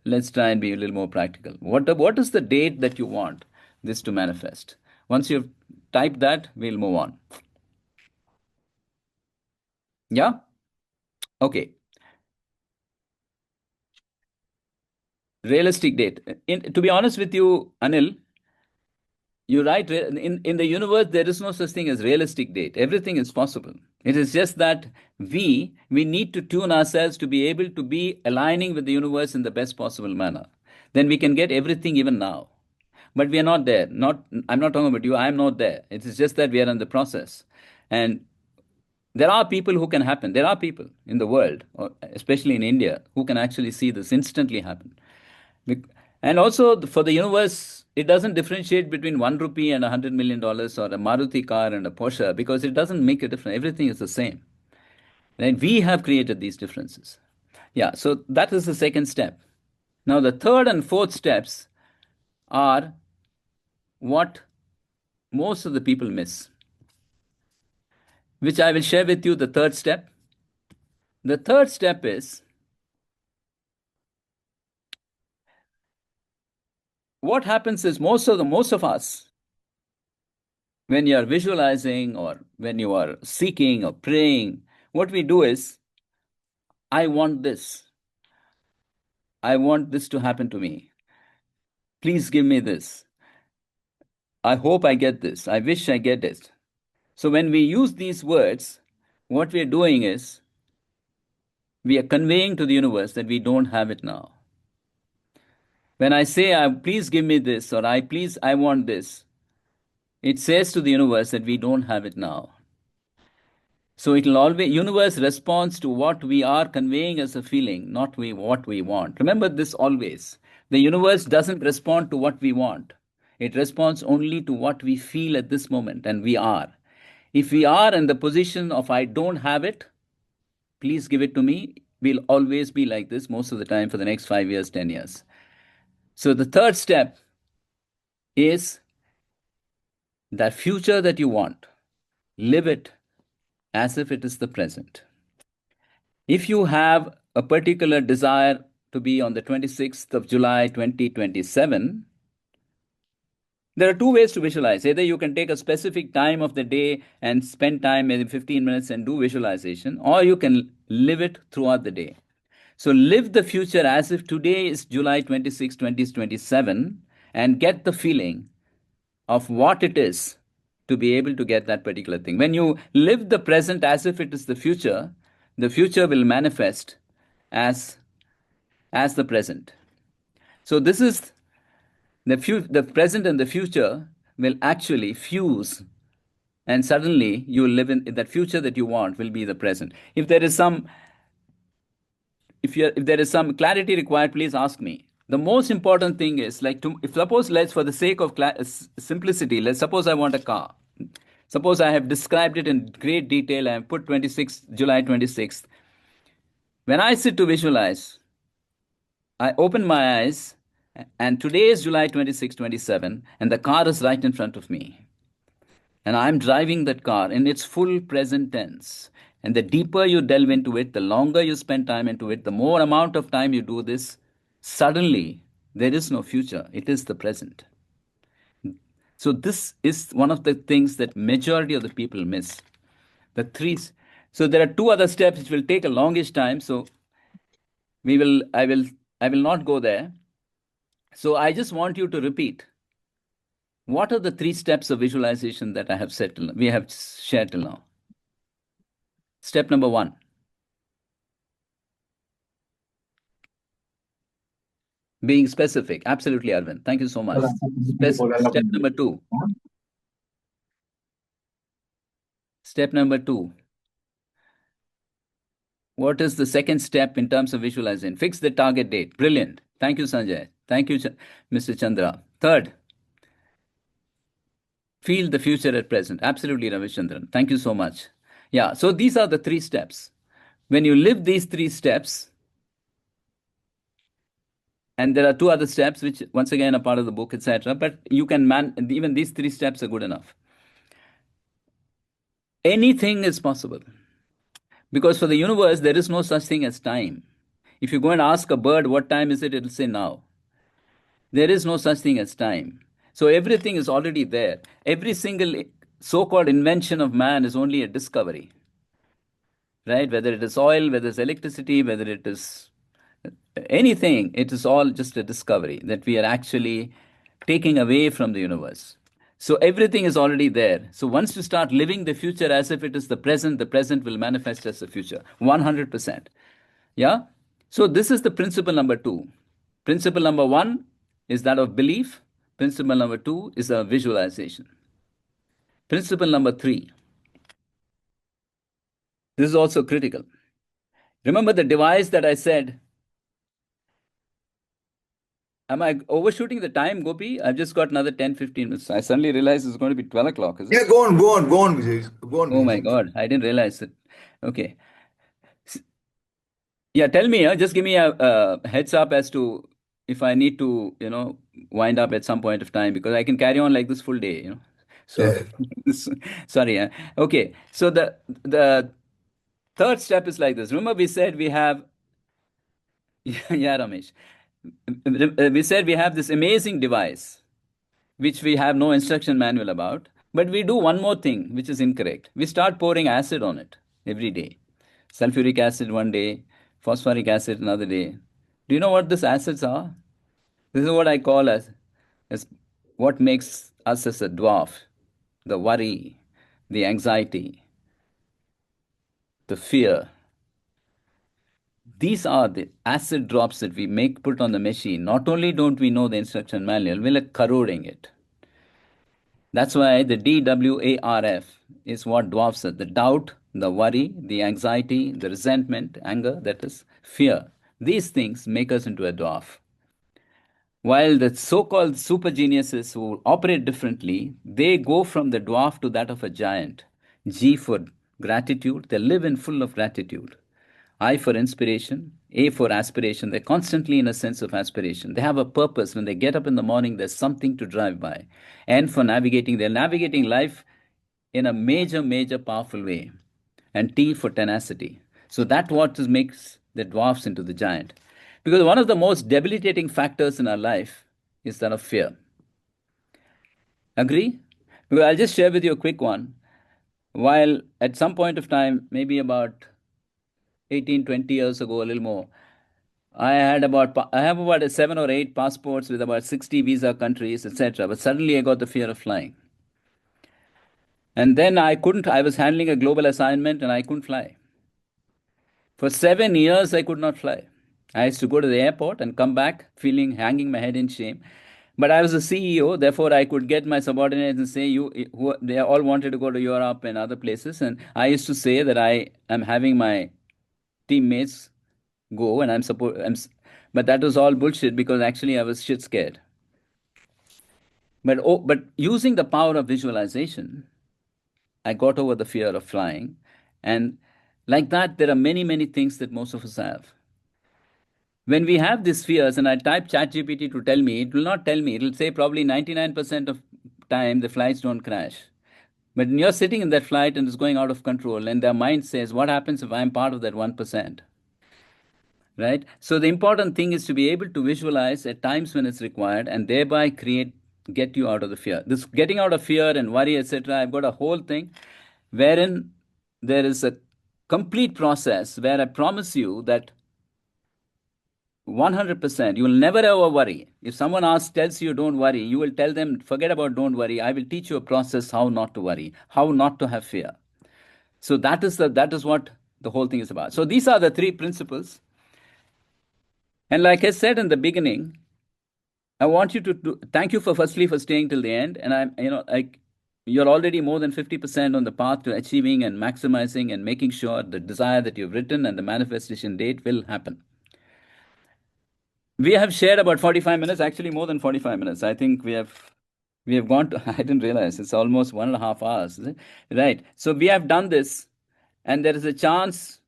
let's try and be a little more practical. What is the date that you want this to manifest? Once you've typed that, we'll move on. Yeah? Okay. Realistic date. To be honest with you, Anil, you're right. In the universe, there is no such thing as realistic date. Everything is possible. It is just that we need to tune ourselves to be able to be aligning with the universe in the best possible manner. Then we can get everything even now. But we are not there. I'm not talking about you. I'm not there. It is just that we are in the process. And there are people who can happen. There are people in the world, especially in India, who can actually see this instantly happen. And also for the universe, it doesn't differentiate between 1 rupee and $100 million or a Maruti car and a Porsche because it doesn't make a difference. Everything is the same. And we have created these differences. Yeah, so that is the second step. Now, the third and fourth steps are what most of the people miss, which I will share with you the third step. The third step is what happens is most of us, when you are visualizing or when you are seeking or praying, what we do is, I want this. I want this to happen to me. Please give me this. I hope I get this. I wish I get it. So when we use these words, what we are doing is we are conveying to the universe that we don't have it now. When I say, please give me this, or I want this, it says to the universe that we don't have it now. So it will always, universe responds to what we are conveying as a feeling, not what we want. Remember this always. The universe doesn't respond to what we want. It responds only to what we feel at this moment, and we are. If we are in the position of I don't have it, please give it to me, we'll always be like this most of the time for the next 5 years, 10 years. So the third step is that future that you want, live it as if it is the present. If you have a particular desire to be on the 26th of July 2027, there are two ways to visualize. Either you can take a specific time of the day and spend time, maybe 15 minutes, and do visualization, or you can live it throughout the day. So live the future as if today is July 26, 2027, and get the feeling of what it is to be able to get that particular thing. When you live the present as if it is the future will manifest as the present. So this is the present and the future will actually fuse, and suddenly you will live in that future that you want will be the present. If there is some clarity required, please ask me. The most important thing is like if suppose let's for the sake of simplicity, let's suppose I want a car. Suppose I have described it in great detail. I have put July 26th. When I sit to visualize, I open my eyes and today is July 26, 27, and the car is right in front of me. And I'm driving that car in its full present tense. And the deeper you delve into it, the longer you spend time into it, the more amount of time you do this, suddenly there is no future. It is the present. So this is one of the things that majority of the people miss. The three. So there are two other steps which will take a longish time. So I will not go there. So I just want you to repeat. What are the 3 steps of visualization that we have shared till now? Step number 1. Being specific. Absolutely, Arvind. Thank you so much. Step number 2. Step number 2. What is the second step in terms of visualizing? Fix the target date. Brilliant. Thank you, Sanjay. Thank you, Mr. Chandra. Third, feel the future at present. Absolutely, Ravichandran. Thank you so much. Yeah, so these are the 3 steps. When you live these 3 steps, and there are 2 other steps, which once again are part of the book, etc. But you can even these 3 steps are good enough. Anything is possible. Because for the universe, there is no such thing as time. If you go and ask a bird what time is it, it'll say now. There is no such thing as time. So everything is already there. Every single so-called invention of man is only a discovery. Right? Whether it is oil, whether it's electricity, whether it is anything, it is all just a discovery that we are actually taking away from the universe. So everything is already there. So once you start living the future as if it is the present will manifest as the future. 100%. Yeah? So this is the principle number 2. Principle number 1 is that of belief. Principle number 2 is a visualization. Principle number 3. This is also critical. Remember the device that I said. Am I overshooting the time, Gopi? I've just got another 10, 15 minutes. I suddenly realized it's going to be 12 o'clock, is it? Yeah, go on, Vijay. Go on, Oh Vijay. my God, I didn't realize it. Okay. Yeah, tell me, just give me a heads up as to if I need to, wind up at some point of time, because I can carry on like this full day, So, sorry. Okay. So the third step is like this. Remember we said we have, yeah, Ramesh. We said we have this amazing device, which we have no instruction manual about, but we do one more thing, which is incorrect. We start pouring acid on it every day. Sulfuric acid one day, phosphoric acid another day. Do you know what these acids are? This is what I call as what makes us as a dwarf. The worry, the anxiety, the fear. These are the acid drops that we put on the machine. Not only don't we know the instruction manual, we're like corroding it. That's why the DWARF is what dwarfs it. The doubt, the worry, the anxiety, the resentment, anger, that is fear. These things make us into a dwarf. While the so-called super geniuses who operate differently, they go from the dwarf to that of a giant. G for gratitude, they live in full of gratitude. I for inspiration, A for aspiration. They're constantly in a sense of aspiration. They have a purpose. When they get up in the morning, there's something to drive by. N for navigating, they're navigating life in a major, major powerful way. And T for tenacity. So that's what makes the dwarfs into the giant. Because one of the most debilitating factors in our life is that of fear. Agree? Because I'll just share with you a quick one. While at some point of time, maybe about 18, 20 years ago, a little more, I have about 7 or 8 passports with about 60 visa countries, etc. But suddenly I got the fear of flying. And then I was handling a global assignment and I couldn't fly. For 7 years, I could not fly. I used to go to the airport and come back hanging my head in shame. But I was a CEO, therefore I could get my subordinates and say, they all wanted to go to Europe and other places. And I used to say that I am having my teammates go and But that was all bullshit because actually I was shit scared. But using the power of visualization, I got over the fear of flying. And like that, there are many, many things that most of us have. When we have these fears, and I type ChatGPT to tell me, it will not tell me. It will say probably 99% of time the flights don't crash. But when you're sitting in that flight and it's going out of control, and their mind says, what happens if I'm part of that 1%? Right? So the important thing is to be able to visualize at times when it's required and thereby get you out of the fear. This getting out of fear and worry, etc. I've got a whole thing wherein there is a complete process where I promise you that 100%, you will never ever worry. If someone tells you don't worry, you will tell them, forget about don't worry. I will teach you a process how not to worry, how not to have fear. So that is what the whole thing is about. So these are the three principles. And like I said in the beginning, I want you to thank you firstly for staying till the end. And you're already more than 50% on the path to achieving and maximizing and making sure the desire that you've written and the manifestation date will happen. We have shared about 45 minutes, actually more than 45 minutes. I think we have gone to, I didn't realize it's almost 1.5 hours, is it? Right. So we have done this, and there is a chance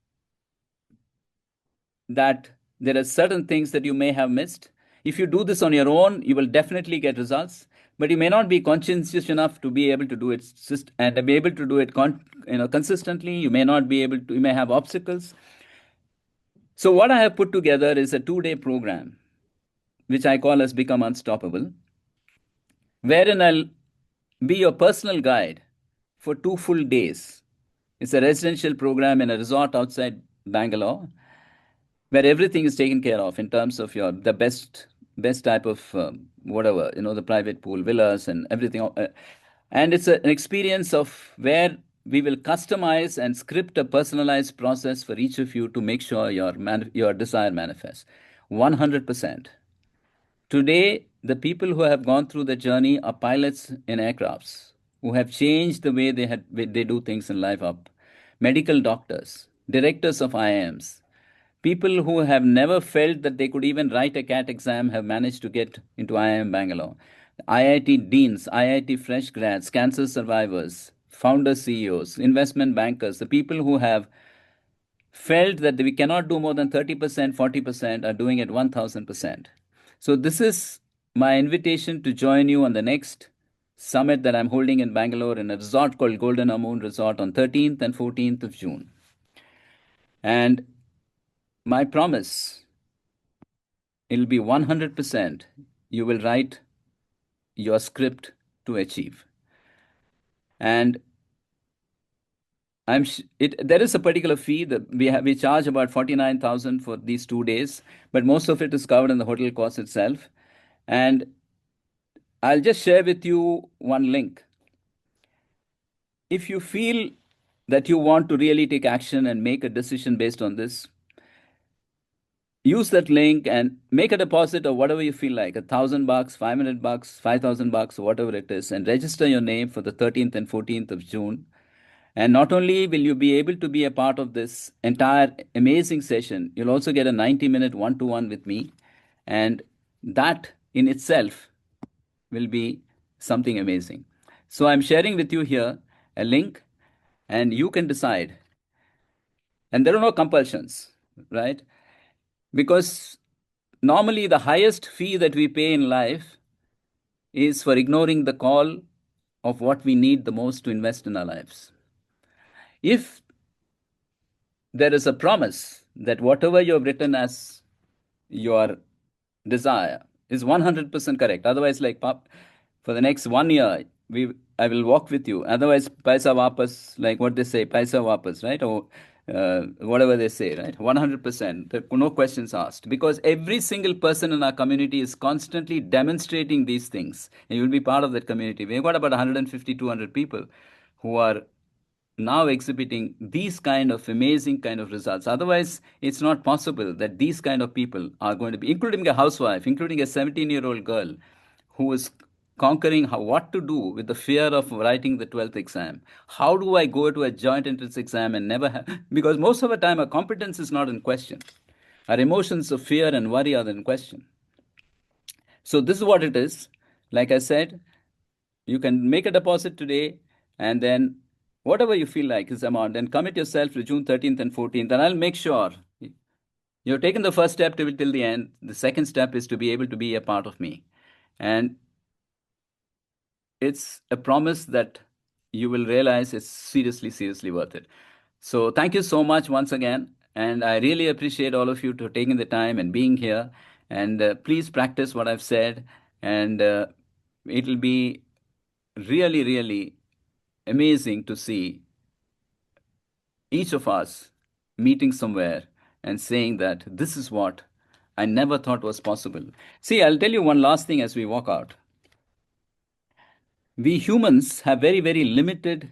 that there are certain things that you may have missed. If you do this on your own, you will definitely get results, but you may not be conscientious enough to be able to do it and be able to do it consistently. You may not be able to, you may have obstacles. So what I have put together is a 2-day program, which I call as Become Unstoppable, wherein I'll be your personal guide for 2 full days. It's a residential program in a resort outside Bangalore, where everything is taken care of in terms of the best type of whatever, the private pool, villas, and everything. And it's an experience of where we will customize and script a personalized process for each of you to make sure your desire manifests 100%. Today, the people who have gone through the journey are pilots in aircrafts who have changed the way they do things in life up. Medical doctors, directors of IIMs, people who have never felt that they could even write a CAT exam have managed to get into IIM Bangalore. IIT deans, IIT fresh grads, cancer survivors, founder CEOs, investment bankers, the people who have felt that we cannot do more than 30%, 40% are doing it 1000%. So this is my invitation to join you on the next summit that I'm holding in Bangalore in a resort called Golden Moon Resort on 13th and 14th of June. And my promise, it'll be 100%. You will write your script to achieve. And there is a particular fee that we charge about 49,000 for these 2 days, but most of it is covered in the hotel cost itself. And I'll just share with you one link. If you feel that you want to really take action and make a decision based on this, use that link and make a deposit of whatever you feel like, $1,000, $500, $5,000, whatever it is, and register your name for the 13th and 14th of June. And not only will you be able to be a part of this entire amazing session, you'll also get a 90-minute one-to-one with me. And that in itself will be something amazing. So I'm sharing with you here a link, and you can decide. And there are no compulsions, right? Because normally the highest fee that we pay in life is for ignoring the call of what we need the most to invest in our lives. If there is a promise that whatever you have written as your desire is 100% correct, otherwise, like for the next 1 year, I will walk with you. Otherwise, paisa vapas, like what they say, paisa vapas, right? Or whatever they say, right? 100%, no questions asked. Because every single person in our community is constantly demonstrating these things. And you'll be part of that community. We've got about 150, 200 people who are now exhibiting these kind of amazing kind of results. Otherwise, it's not possible that these kind of people are going to be, including a housewife, including a 17-year-old girl who is conquering what to do with the fear of writing the 12th exam. How do I go to a joint entrance exam and never have, because most of the time our competence is not in question. Our emotions of fear and worry are in question. So this is what it is. Like I said, you can make a deposit today, and then whatever you feel like is amount, and commit yourself to June 13th and 14th, and I'll make sure you're taking the first step till the end. The second step is to be able to be a part of me. And it's a promise that you will realize it's seriously worth it. So thank you so much once again. And I really appreciate all of you for taking the time and being here. And please practice what I've said. And it'll be really amazing to see each of us meeting somewhere and saying that this is what I never thought was possible. See, I'll tell you one last thing as we walk out. We humans have very limited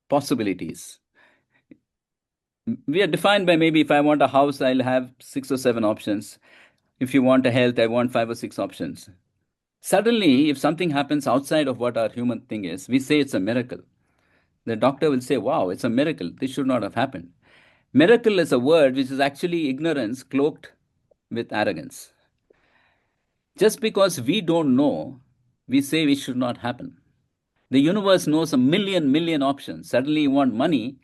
possibilities. We are defined by maybe if I want a house, I'll have 6 or 7 options. If you want a health, I want 5 or 6 options. Suddenly, if something happens outside of what our human thing is, we say it's a miracle. The doctor will say, wow, it's a miracle. This should not have happened. Miracle is a word which is actually ignorance cloaked with arrogance. Just because we don't know, we say it should not happen. The universe knows a million options. Suddenly you want money.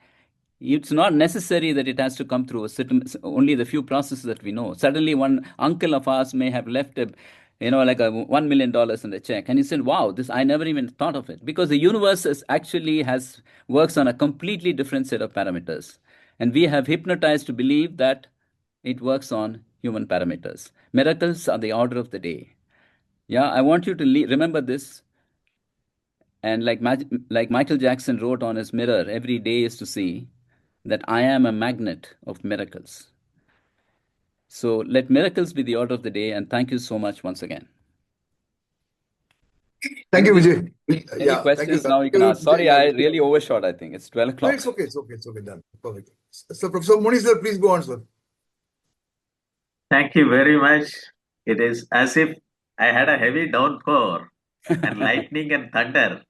It's not necessary that it has to come through only the few processes that we know. Suddenly one uncle of ours may have left like a $1 million in a check. And he said, wow, this, I never even thought of it. Because the universe works on a completely different set of parameters. And we have hypnotized to believe that it works on human parameters. Miracles are the order of the day. Yeah, I want you to remember this. And like Michael Jackson wrote on his mirror, every day is to see that I am a magnet of miracles. So let miracles be the order of the day. And thank you so much once again. Thank you, Vijay. Any questions now you can ask. Sorry, I really overshot, I think. It's 12 o'clock. No, it's okay. Done. Perfect. So, Professor Moni, sir, please go on, sir. Thank you very much. It is as if I had a heavy downpour and lightning and thunder,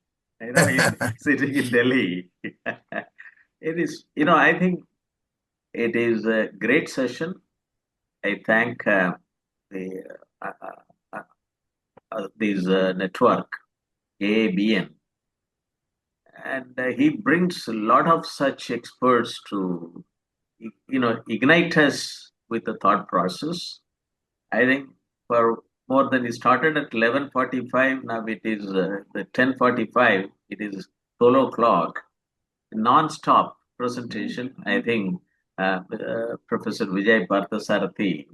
sitting in Delhi. It is, I think it is a great session. I thank the this network, AABN, and he brings a lot of such experts to, ignite us with the thought process. I think for more than it started at 11:45, now it is the 10:45. It is 12 o'clock. Non-stop presentation. I think Professor Vijay Parthasarathy,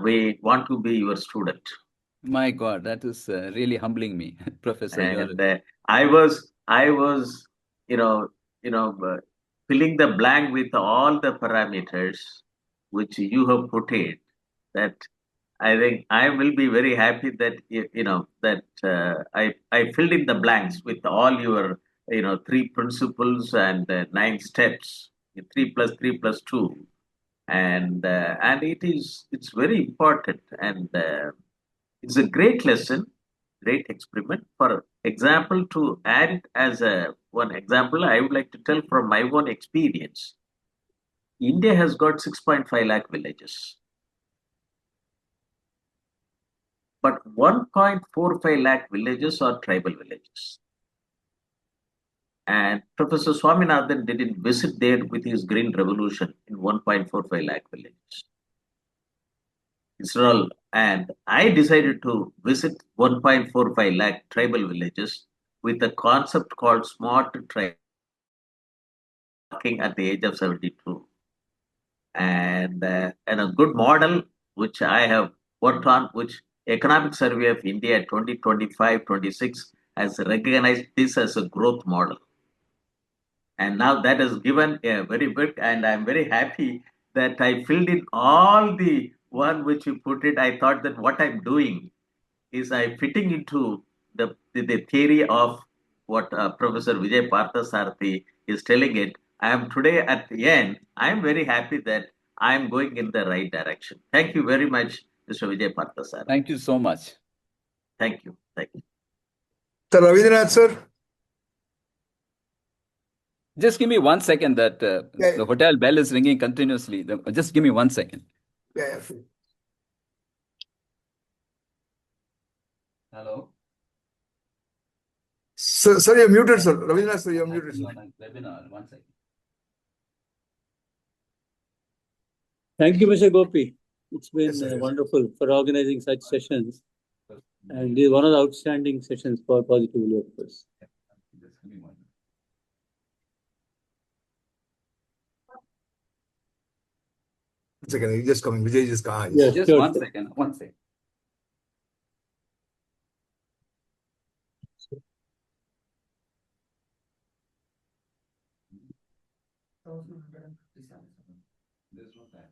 we want to be your student. My God, that is really humbling me, Professor. And I was, filling the blank with all the parameters which you have put in. That I think I will be very happy that I filled in the blanks with all your 3 principles and 9 steps, 3 plus 3 plus 2, and it's very important, and it's a great lesson, great experiment. For example, to add as one example, I would like to tell from my own experience. India has got 6.5 lakh villages. But 1.45 lakh villages are tribal villages. And Professor Swaminathan didn't visit there with his Green Revolution in 1.45 lakh villages. Israel, and I decided to visit 1.45 lakh tribal villages with a concept called Smart Tribe at the age of 72. And a good model which I have worked on, which Economic Survey of India 2025-26 has recognized this as a growth model. And now that has given a very good, and I'm very happy that I filled in all the one which you put it. I thought that what I'm doing is I fitting into the theory of what Professor Vijay Parthasarathy is telling it. I am today at the end. I am very happy that I am going in the right direction. Thank you very much, Mr. Vijay Parthasarathy. Thank you so much. Thank you. Thank you. Sir Ravindranath, sir. Just give me 1 second that Yeah. the hotel bell is ringing continuously. Just give me 1 second. Yeah. Hello? Sir, you're muted, sir. Ravindra, sir, you're muted, sir. Webinar, 1 second. Thank you, Mr. Gopi. It's been Yes, sir. wonderful for organizing such sessions. And this is one of the outstanding sessions for positively, of course. Just give me 1 minute. One second, he's just coming. Vijay just coming. Yes, Just sure, 1 sure. second. 1 second. There's no time.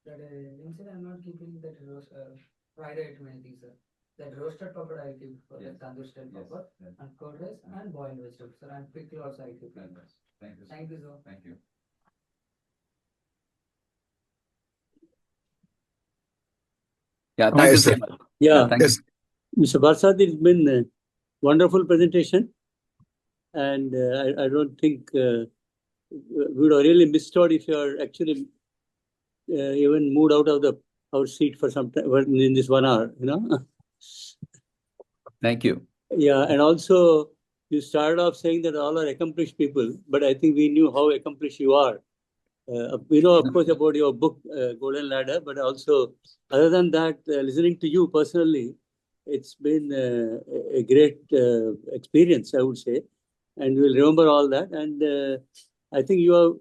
That instead I'm not keeping that roast fried item anything, sir. That roasted paper I keep for the tandoor style paper and curd rice and boiled vegetables, sir. And pickle also I keep. Thank you. Thank you, sir. Thank you. Yeah, thank you Yes, so sir. much. Yeah, Thank Yes. Mr. Parthasarathy, it's been a wonderful presentation. And I don't think we would have really missed out if you are actually even moved out of our seat for some time in this 1 hour, you know. Thank you. Yeah, and also you started off saying that all are accomplished people, but I think we knew how accomplished you are. We know, of course, about your book, Golden Ladder, but also, other than that, listening to you personally, it's been a great experience, I would say, and we'll remember all that. And I think you have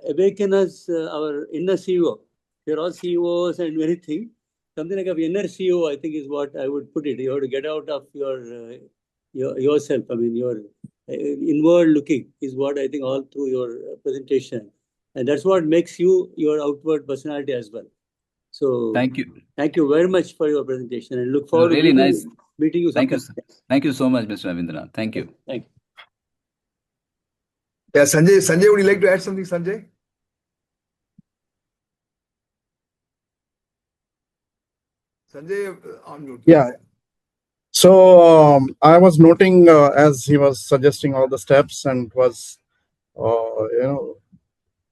awakened us, our inner CEO. You're all CEOs and many things. Something like an inner CEO, I think, is what I would put it. You have to get out of yourself. I mean, your inward looking is what I think all through your presentation. And that's what makes you your outward personality as well. So Thank you. thank you very much for your presentation and look forward Really to nice. meeting you Thank you. sometime. Thank you so much, Mr. Ravindranath. Thank you. Thank you. Yeah, Sanjay, would you like to add something, Sanjay? Sanjay, on mute. Yeah. So I was noting as he was suggesting all the steps, and was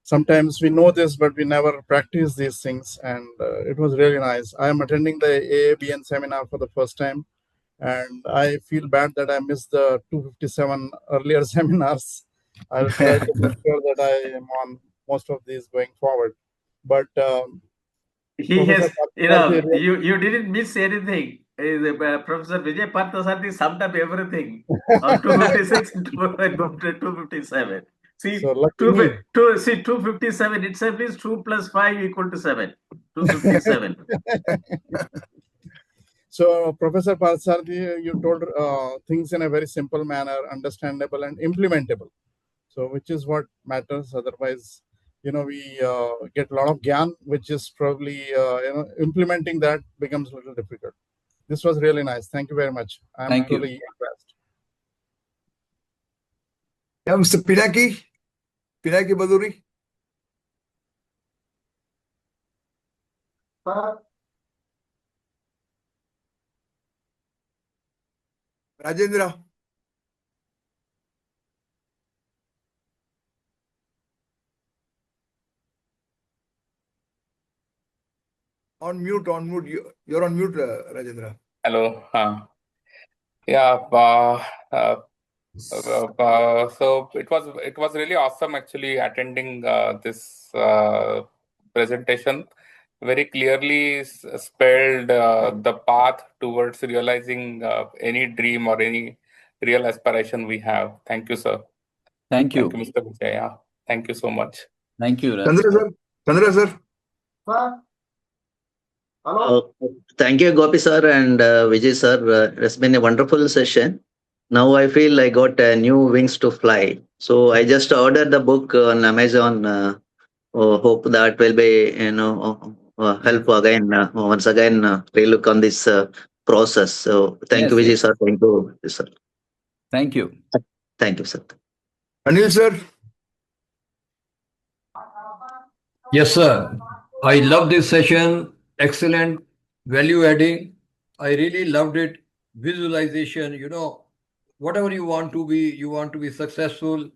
sometimes we know this, but we never practice these things, and it was really nice. I am attending the AABN seminar for the first time, and I feel bad that I missed the 257 earlier seminars. I'll try to make sure that I am on most of these going forward. But He has, Parthasarathy you didn't miss anything. Professor Vijay Parthasarathy summed up everything on 256 and 257. See, so lucky me. 257 itself is 2 plus 5 equal to 7. 257. So, Professor Parthasarathy, you told things in a very simple manner, understandable and implementable. So, which is what matters. Otherwise, we get a lot of gyan, which is probably, implementing that becomes a little difficult. This was really nice. Thank you very much. I'm Thank you. truly impressed. Yeah, Mr. Pinaki Baduri. Rajendra. On mute. You're on mute, Rajendra. Hello. Yeah. So it was really awesome actually attending this presentation. Very clearly spelled the path towards realizing any dream or any real aspiration we have. Thank you, sir. Thank you. Thank you, Mr. Vijay. Yeah. Thank you so much. Thank you, Chandra sir. Hello. Thank you, Gopi sir and Vijay sir. It's been a wonderful session. Now I feel I got new wings to fly. So I just ordered the book on Amazon. Hope that will be, help again. Once again, relook on this process. So thank you, Vijay sir. Thank you, sir. Thank you. Thank you, sir. Anil sir, Yes, sir. I love this session. Excellent, value adding. I really loved it. Visualization, whatever you want to be successful,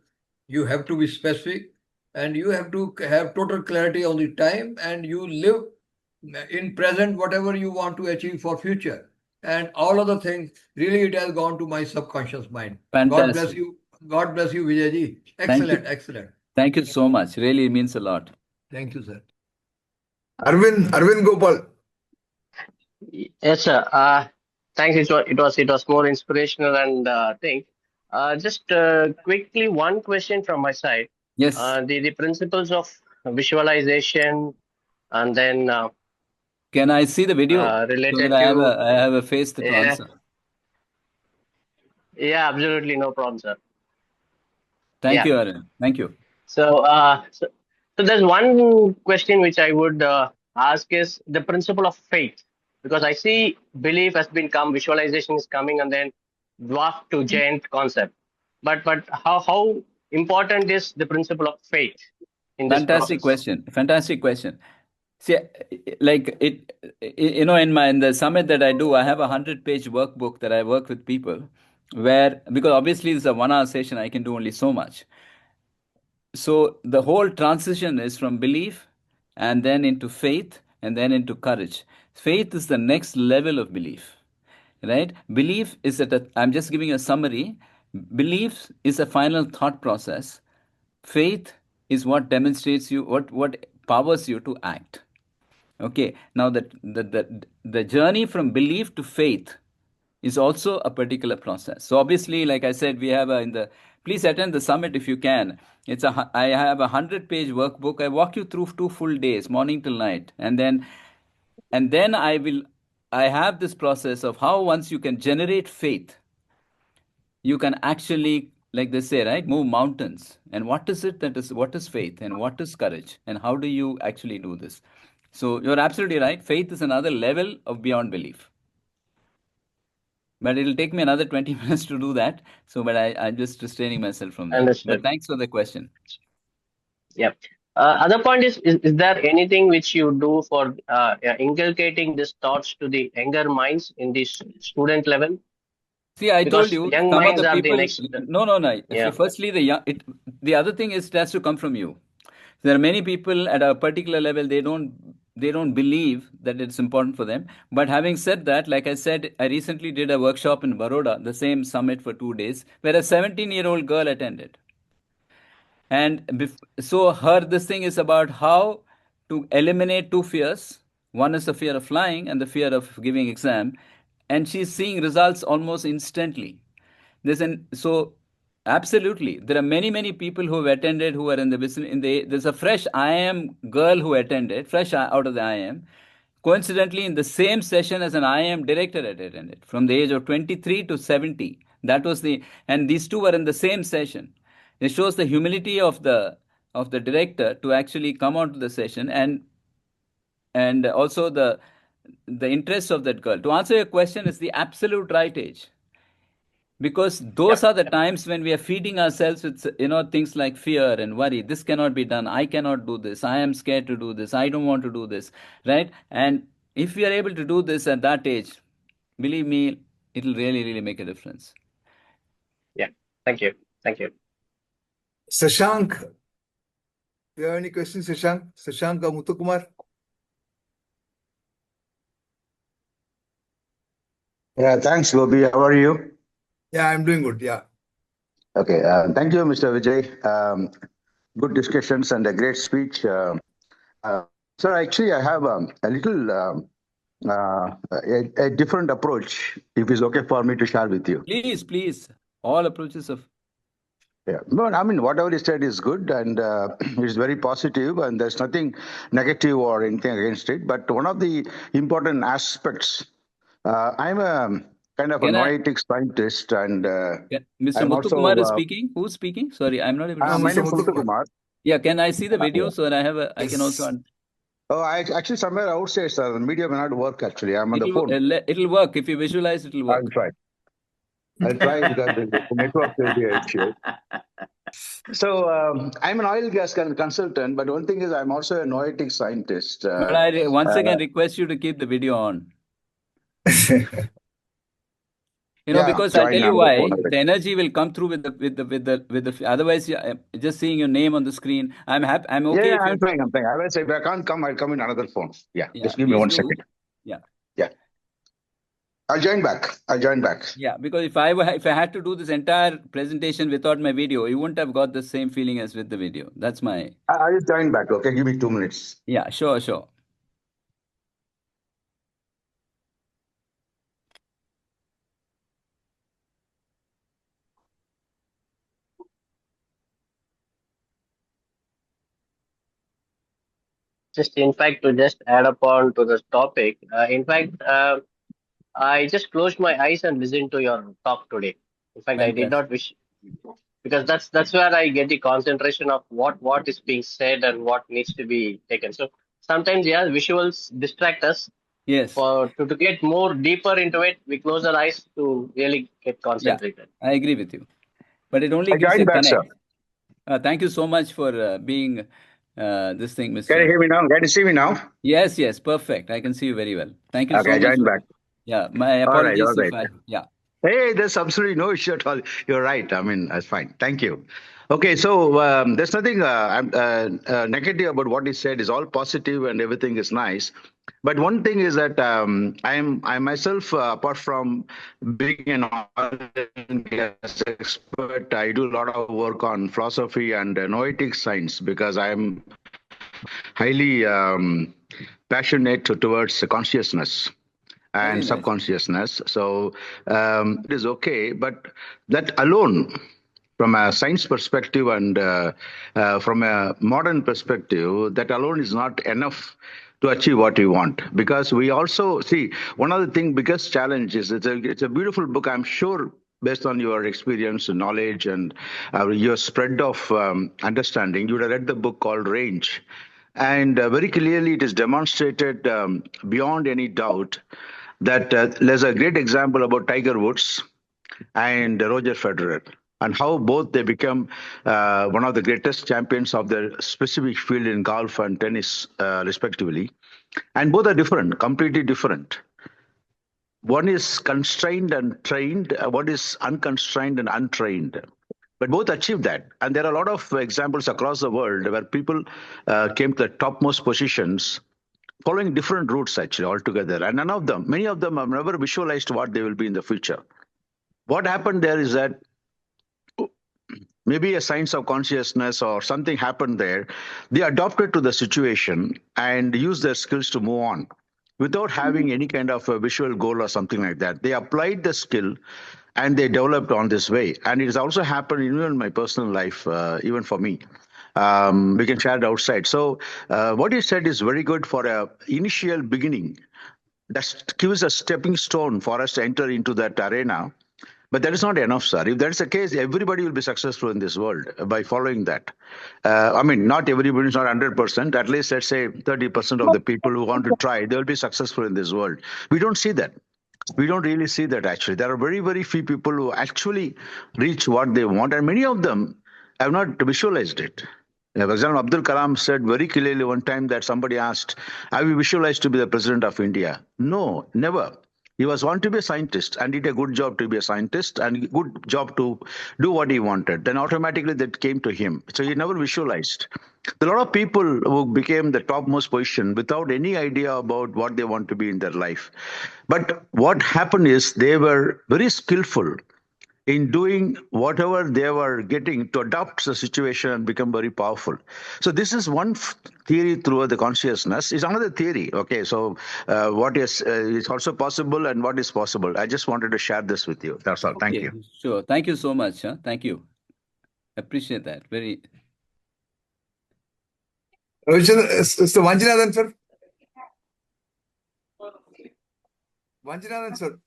you have to be specific and you have to have total clarity on the time and you live in present whatever you want to achieve for future. And all other things, really it has gone to my subconscious mind. God bless Fantastic. you. God bless you, Vijayji. Thank you. Excellent, excellent. Thank you so much. Really means a lot. Thank you, sir. Arvind Gopal. Yes, sir. Thanks. It was more inspirational and thing. Just quickly, one question from my side. Yes. The principles of visualization, and then Can I see the video so related that to I have a face to yeah, answer? yeah, absolutely no problem, sir. Thank Yeah. you, Arun. Thank you. So there's one question which I would ask is the principle of faith, because I see belief has been come, visualization is coming, and then dwarf to giant concept. But how important is the principle of faith in this Fantastic process? question. Fantastic question. See, like in the summit that I do, I have a 100-page workbook that I work with people because obviously it's a 1-hour session, I can do only so much. So the whole transition is from belief and then into faith and then into courage. Faith is the next level of belief, right? Belief is I'm just giving a summary. Belief is a final thought process. Faith is what demonstrates you, what powers you to act. Okay, now the journey from belief to faith is also a particular process. So obviously, like I said, we have please attend the summit if you can. I have a 100-page workbook. I walk you through 2 full days, morning till night, and then I have this process of how once you can generate faith, you can actually, like they say, right, move mountains. And what is faith and what is courage and how do you actually do this? So you're absolutely right. Faith is another level of beyond belief. But it'll take me another 20 minutes to do that. So, but I'm just restraining myself from that. Understood. But thanks for the question. Yeah. Other point is there anything which you do for inculcating these thoughts to the younger minds in this student level? See, I Because told you, young some of minds the are the people. next. No. Yeah. Firstly, the other thing is it has to come from you. There are many people at a particular level, they don't believe that it's important for them. But having said that, like I said, I recently did a workshop in Baroda, the same summit for 2 days, where a 17-year-old girl attended. And this thing is about how to eliminate 2 fears. One is the fear of flying and the fear of giving exam. And she's seeing results almost instantly. So absolutely, there are many people who have attended who are in the vicinity. There's a fresh IIM girl who attended, fresh out of the IIM. Coincidentally, in the same session as an IIM director had attended, from the age of 23 to 70. And these two were in the same session. It shows the humility of the director to actually come onto the session and also the interest of that girl. To answer your question, it's the absolute right age. Because those are the times when we are feeding ourselves with things like fear and worry. This cannot be done. I cannot do this. I am scared to do this. I don't want to do this, right? And if we are able to do this at that age, believe me, it'll really make a difference. Yeah. Thank you. Sashank. Do you have any questions, Sashank? Sashank Muthukumar? Yeah, thanks, Gopi. How are you? Yeah, I'm doing good. Yeah. Okay. Thank you, Mr. Vijay. Good discussions and a great speech. Sir, actually, I have a little a different approach, if it's okay for me to share with you. Please. All approaches of... Yeah. No, I mean, whatever you said is good and it's very positive and there's nothing negative or anything against it. But one of the important aspects, I'm a kind of a noetic scientist and Mr. Muthukumar is speaking. Who's speaking? Sorry, I'm not able to see. My name is Muthukumar. Yeah, can I see the video so that I can also... Oh, I actually somewhere outside, sir. The media may not work actually. I'm on the phone. It'll work. If you visualize, it'll work. I'll try because the network will be an issue. So I'm an oil gas consultant, but one thing is I'm also a noetic scientist. But I once again request you to keep the video on. Yeah, because so I'll I tell you know why. one of it. The energy will come through with the. Otherwise, just seeing your name on the screen, I'm happy. I'm okay. Yeah, if I'm fine. I will say if I can't come, I'll come in another phone. Yeah, just give me please 1 do. second. Yeah. Yeah. I'll join back. Yeah, because if I had to do this entire presentation without my video, you wouldn't have got the same feeling as with the video. That's my. I'll just join back. Okay, give me 2 minutes. Yeah, sure. Just in fact, to just add upon to this topic, I just closed my eyes and listened to your talk today. In fact, I did not wish, because that's where I get the concentration of what is being said and what needs to be taken. So sometimes, yeah, visuals distract us. Yes. To get more deeper into it, we close our eyes to really get concentrated. Yeah, I agree with you, but it only I gives a joined back, connect. sir. Thank you so much for being this thing, Mr. Can you hear me now? Can you see me now? Yes, perfect. I can see you very well. Thank you Okay, so I much. joined back. Yeah, my All right. apologies if I. Yeah. Hey, there's absolutely no issue at all. You're right. I mean, that's fine. Thank you. Okay, so there's nothing negative about what he said. It's all positive and everything is nice. But one thing is that I myself, apart from being an oil and gas expert, I do a lot of work on philosophy and noetic science because I'm highly passionate towards consciousness and Very nice. subconsciousness. So it is okay, but that alone, from a science perspective and from a modern perspective, that alone is not enough to achieve what we want. Because we also see one of the biggest challenge is it's a beautiful book. I'm sure based on your experience and knowledge and your spread of understanding, you would have read the book called Range. And very clearly, it is demonstrated beyond any doubt that there's a great example about Tiger Woods and Roger Federer, and how both they become one of the greatest champions of their specific field in golf and tennis, respectively. And both are different, completely different. One is constrained and trained, one is unconstrained and untrained. But both achieved that. And there are a lot of examples across the world where people came to the topmost positions following different routes actually altogether. And many of them have never visualized what they will be in the future. What happened there is that maybe a science of consciousness or something happened there. They adopted to the situation and used their skills to move on without having any kind of a visual goal or something like that. They applied the skill and they developed on this way. And it has also happened even in my personal life, even for me. We can share it outside. So what you said is very good for a initial beginning. That gives a stepping stone for us to enter into that arena. But that is not enough, sir. If that's the case, everybody will be successful in this world by following that. Not everybody is not 100%. At least, let's say 30% of the people who want to try, they will be successful in this world. We don't see that. We don't really see that, actually. There are very, very few people who actually reach what they want, and many of them have not visualized it. For example, Abdul Kalam said very clearly one time that somebody asked, have you visualized to be the president of India? No, never. He was wanted to be a scientist and did a good job to be a scientist and good job to do what he wanted. Then automatically that came to him. So he never visualized. There are a lot of people who became the topmost position without any idea about what they want to be in their life. But what happened is they were very skillful in doing whatever they were getting to adapt the situation and become very powerful. So this is one theory through the consciousness. Is another theory. Okay, so what is also possible and what is possible. I just wanted to share this with you. That's all. Thank you. Sure. Thank you so much. Thank you. Appreciate that. Very. Mr. Vanjanathan, sir. Vanjanathan, sir.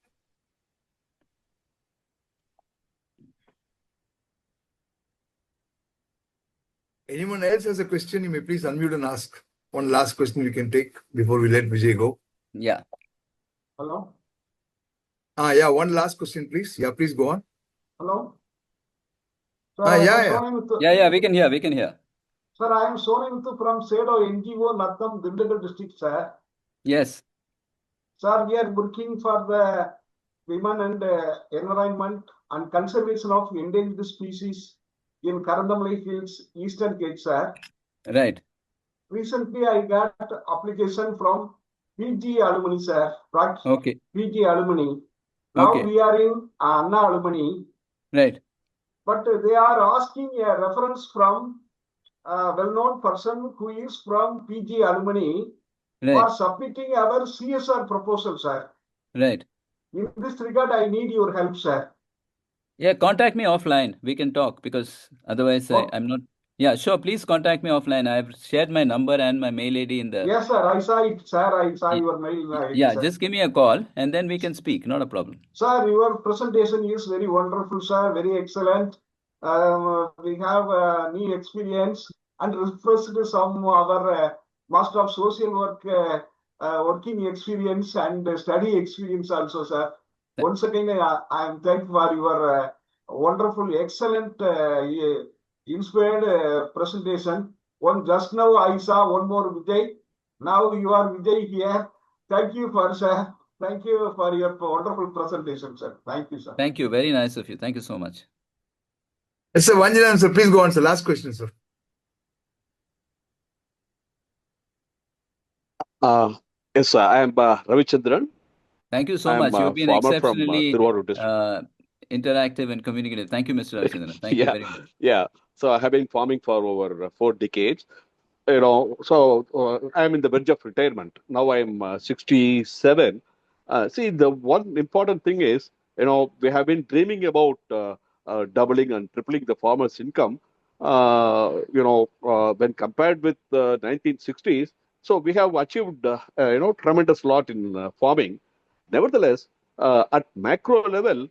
Anyone else has a question, you may please unmute and ask. One last question we can take before we let Vijay go. Yeah. Hello? Yeah, one last question, please. Yeah, please go on. Hello? Sir, Ah, I yeah, am yeah. Sony Muthu. Yeah, we can hear. Sir, I am Sony Muthu from SEDO NGO, Natham, Dindigul district, sir. Yes. Sir, we are working for the women and environment and conservation of endangered species in Karandamali Hills, Eastern Cape, sir. Right. Recently, I got application from PG alumni, sir. Okay. PG alumni. Now Okay. we are in Anna alumni. Right. But they are asking a reference from a well-known person who is from PG alumni for Right. submitting our CSR proposal, sir. Right. In this regard, I need your help, sir. Yeah, contact me offline. We can talk because otherwise I'm not. Yeah, sure. Please contact me offline. I've shared my number and my mail ID in the. Yes, sir. I saw it, sir. I saw your mail ID, Yeah, sir. just give me a call and then we can speak. Not a problem. Sir, your presentation is very wonderful, sir. Very excellent. We have new experience and refreshed some our master of social work working experience and study experience also, sir. Once again, I am thankful for your wonderful, excellent, inspired presentation. Just now I saw one more Vijay. Now you are Vijay here. Thank you for, sir. Thank you for your wonderful presentation, sir. Thank you, sir. Thank you. Very nice of you. Thank you so much. Yes, sir. Vanjanan, sir, please go on, sir. Last question, sir. Yes, sir. I am Ravichandran. Thank you so I am much. You've been farmer from exceptionally Tiruvallur district. interactive and communicative. Thank you, Mr. Ravichandran. Thank you Yeah, very much. yeah. So I have been farming for over 4 decades. So I'm in the verge of retirement. Now I'm 67. See, the one important thing is, we have been dreaming about doubling and tripling the farmer's income. When compared with the 1960s, so we have achieved, tremendous lot in farming. Nevertheless, at macro level,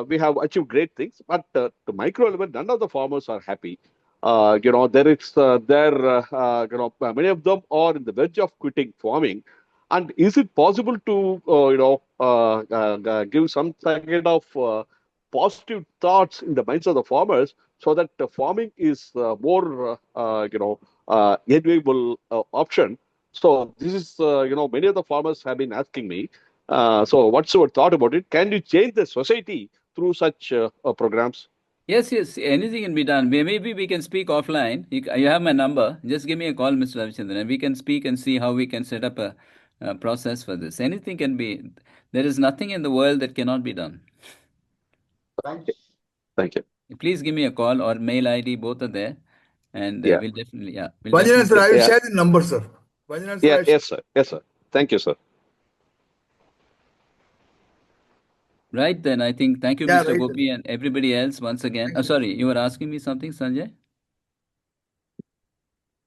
we have achieved great things, but to micro level, none of the farmers are happy. Many of them are in the verge of quitting farming. And is it possible to, give some kind of positive thoughts in the minds of the farmers so that farming is more, enviable option? So this is, many of the farmers have been asking me. So what's your thought about it? Can you change the society through such programs? Yes, anything can be done. Maybe we can speak offline. You have my number. Just give me a call, Mr. Ravichandran, and we can speak and see how we can set up a process for this. Anything can be. There is nothing in the world that cannot be done. Thank you. Thank you. Please give me a call or mail ID. Both are there, and Yeah. we'll definitely. Yeah. Vanjanan, sir, I will Yeah. share the number, sir. Vanjanan, sir, Yeah. Yes, sir. Yes, sir. Thank you, sir. Right then, I think thank you, Yeah, Mr. right Gopi, and everybody else once again. Oh, sorry, you were asking me something, Sanjay?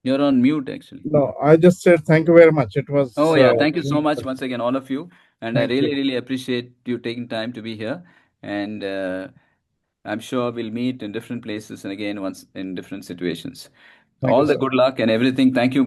You're on mute, actually. No, I just said thank you very much. It was. Oh, yeah. Thank you so much once again, all of you. And I Thank you. really appreciate you taking time to be here. And I'm sure we'll meet in different places and again once in different situations. Thank All you, the sir. good luck and everything. Thank you.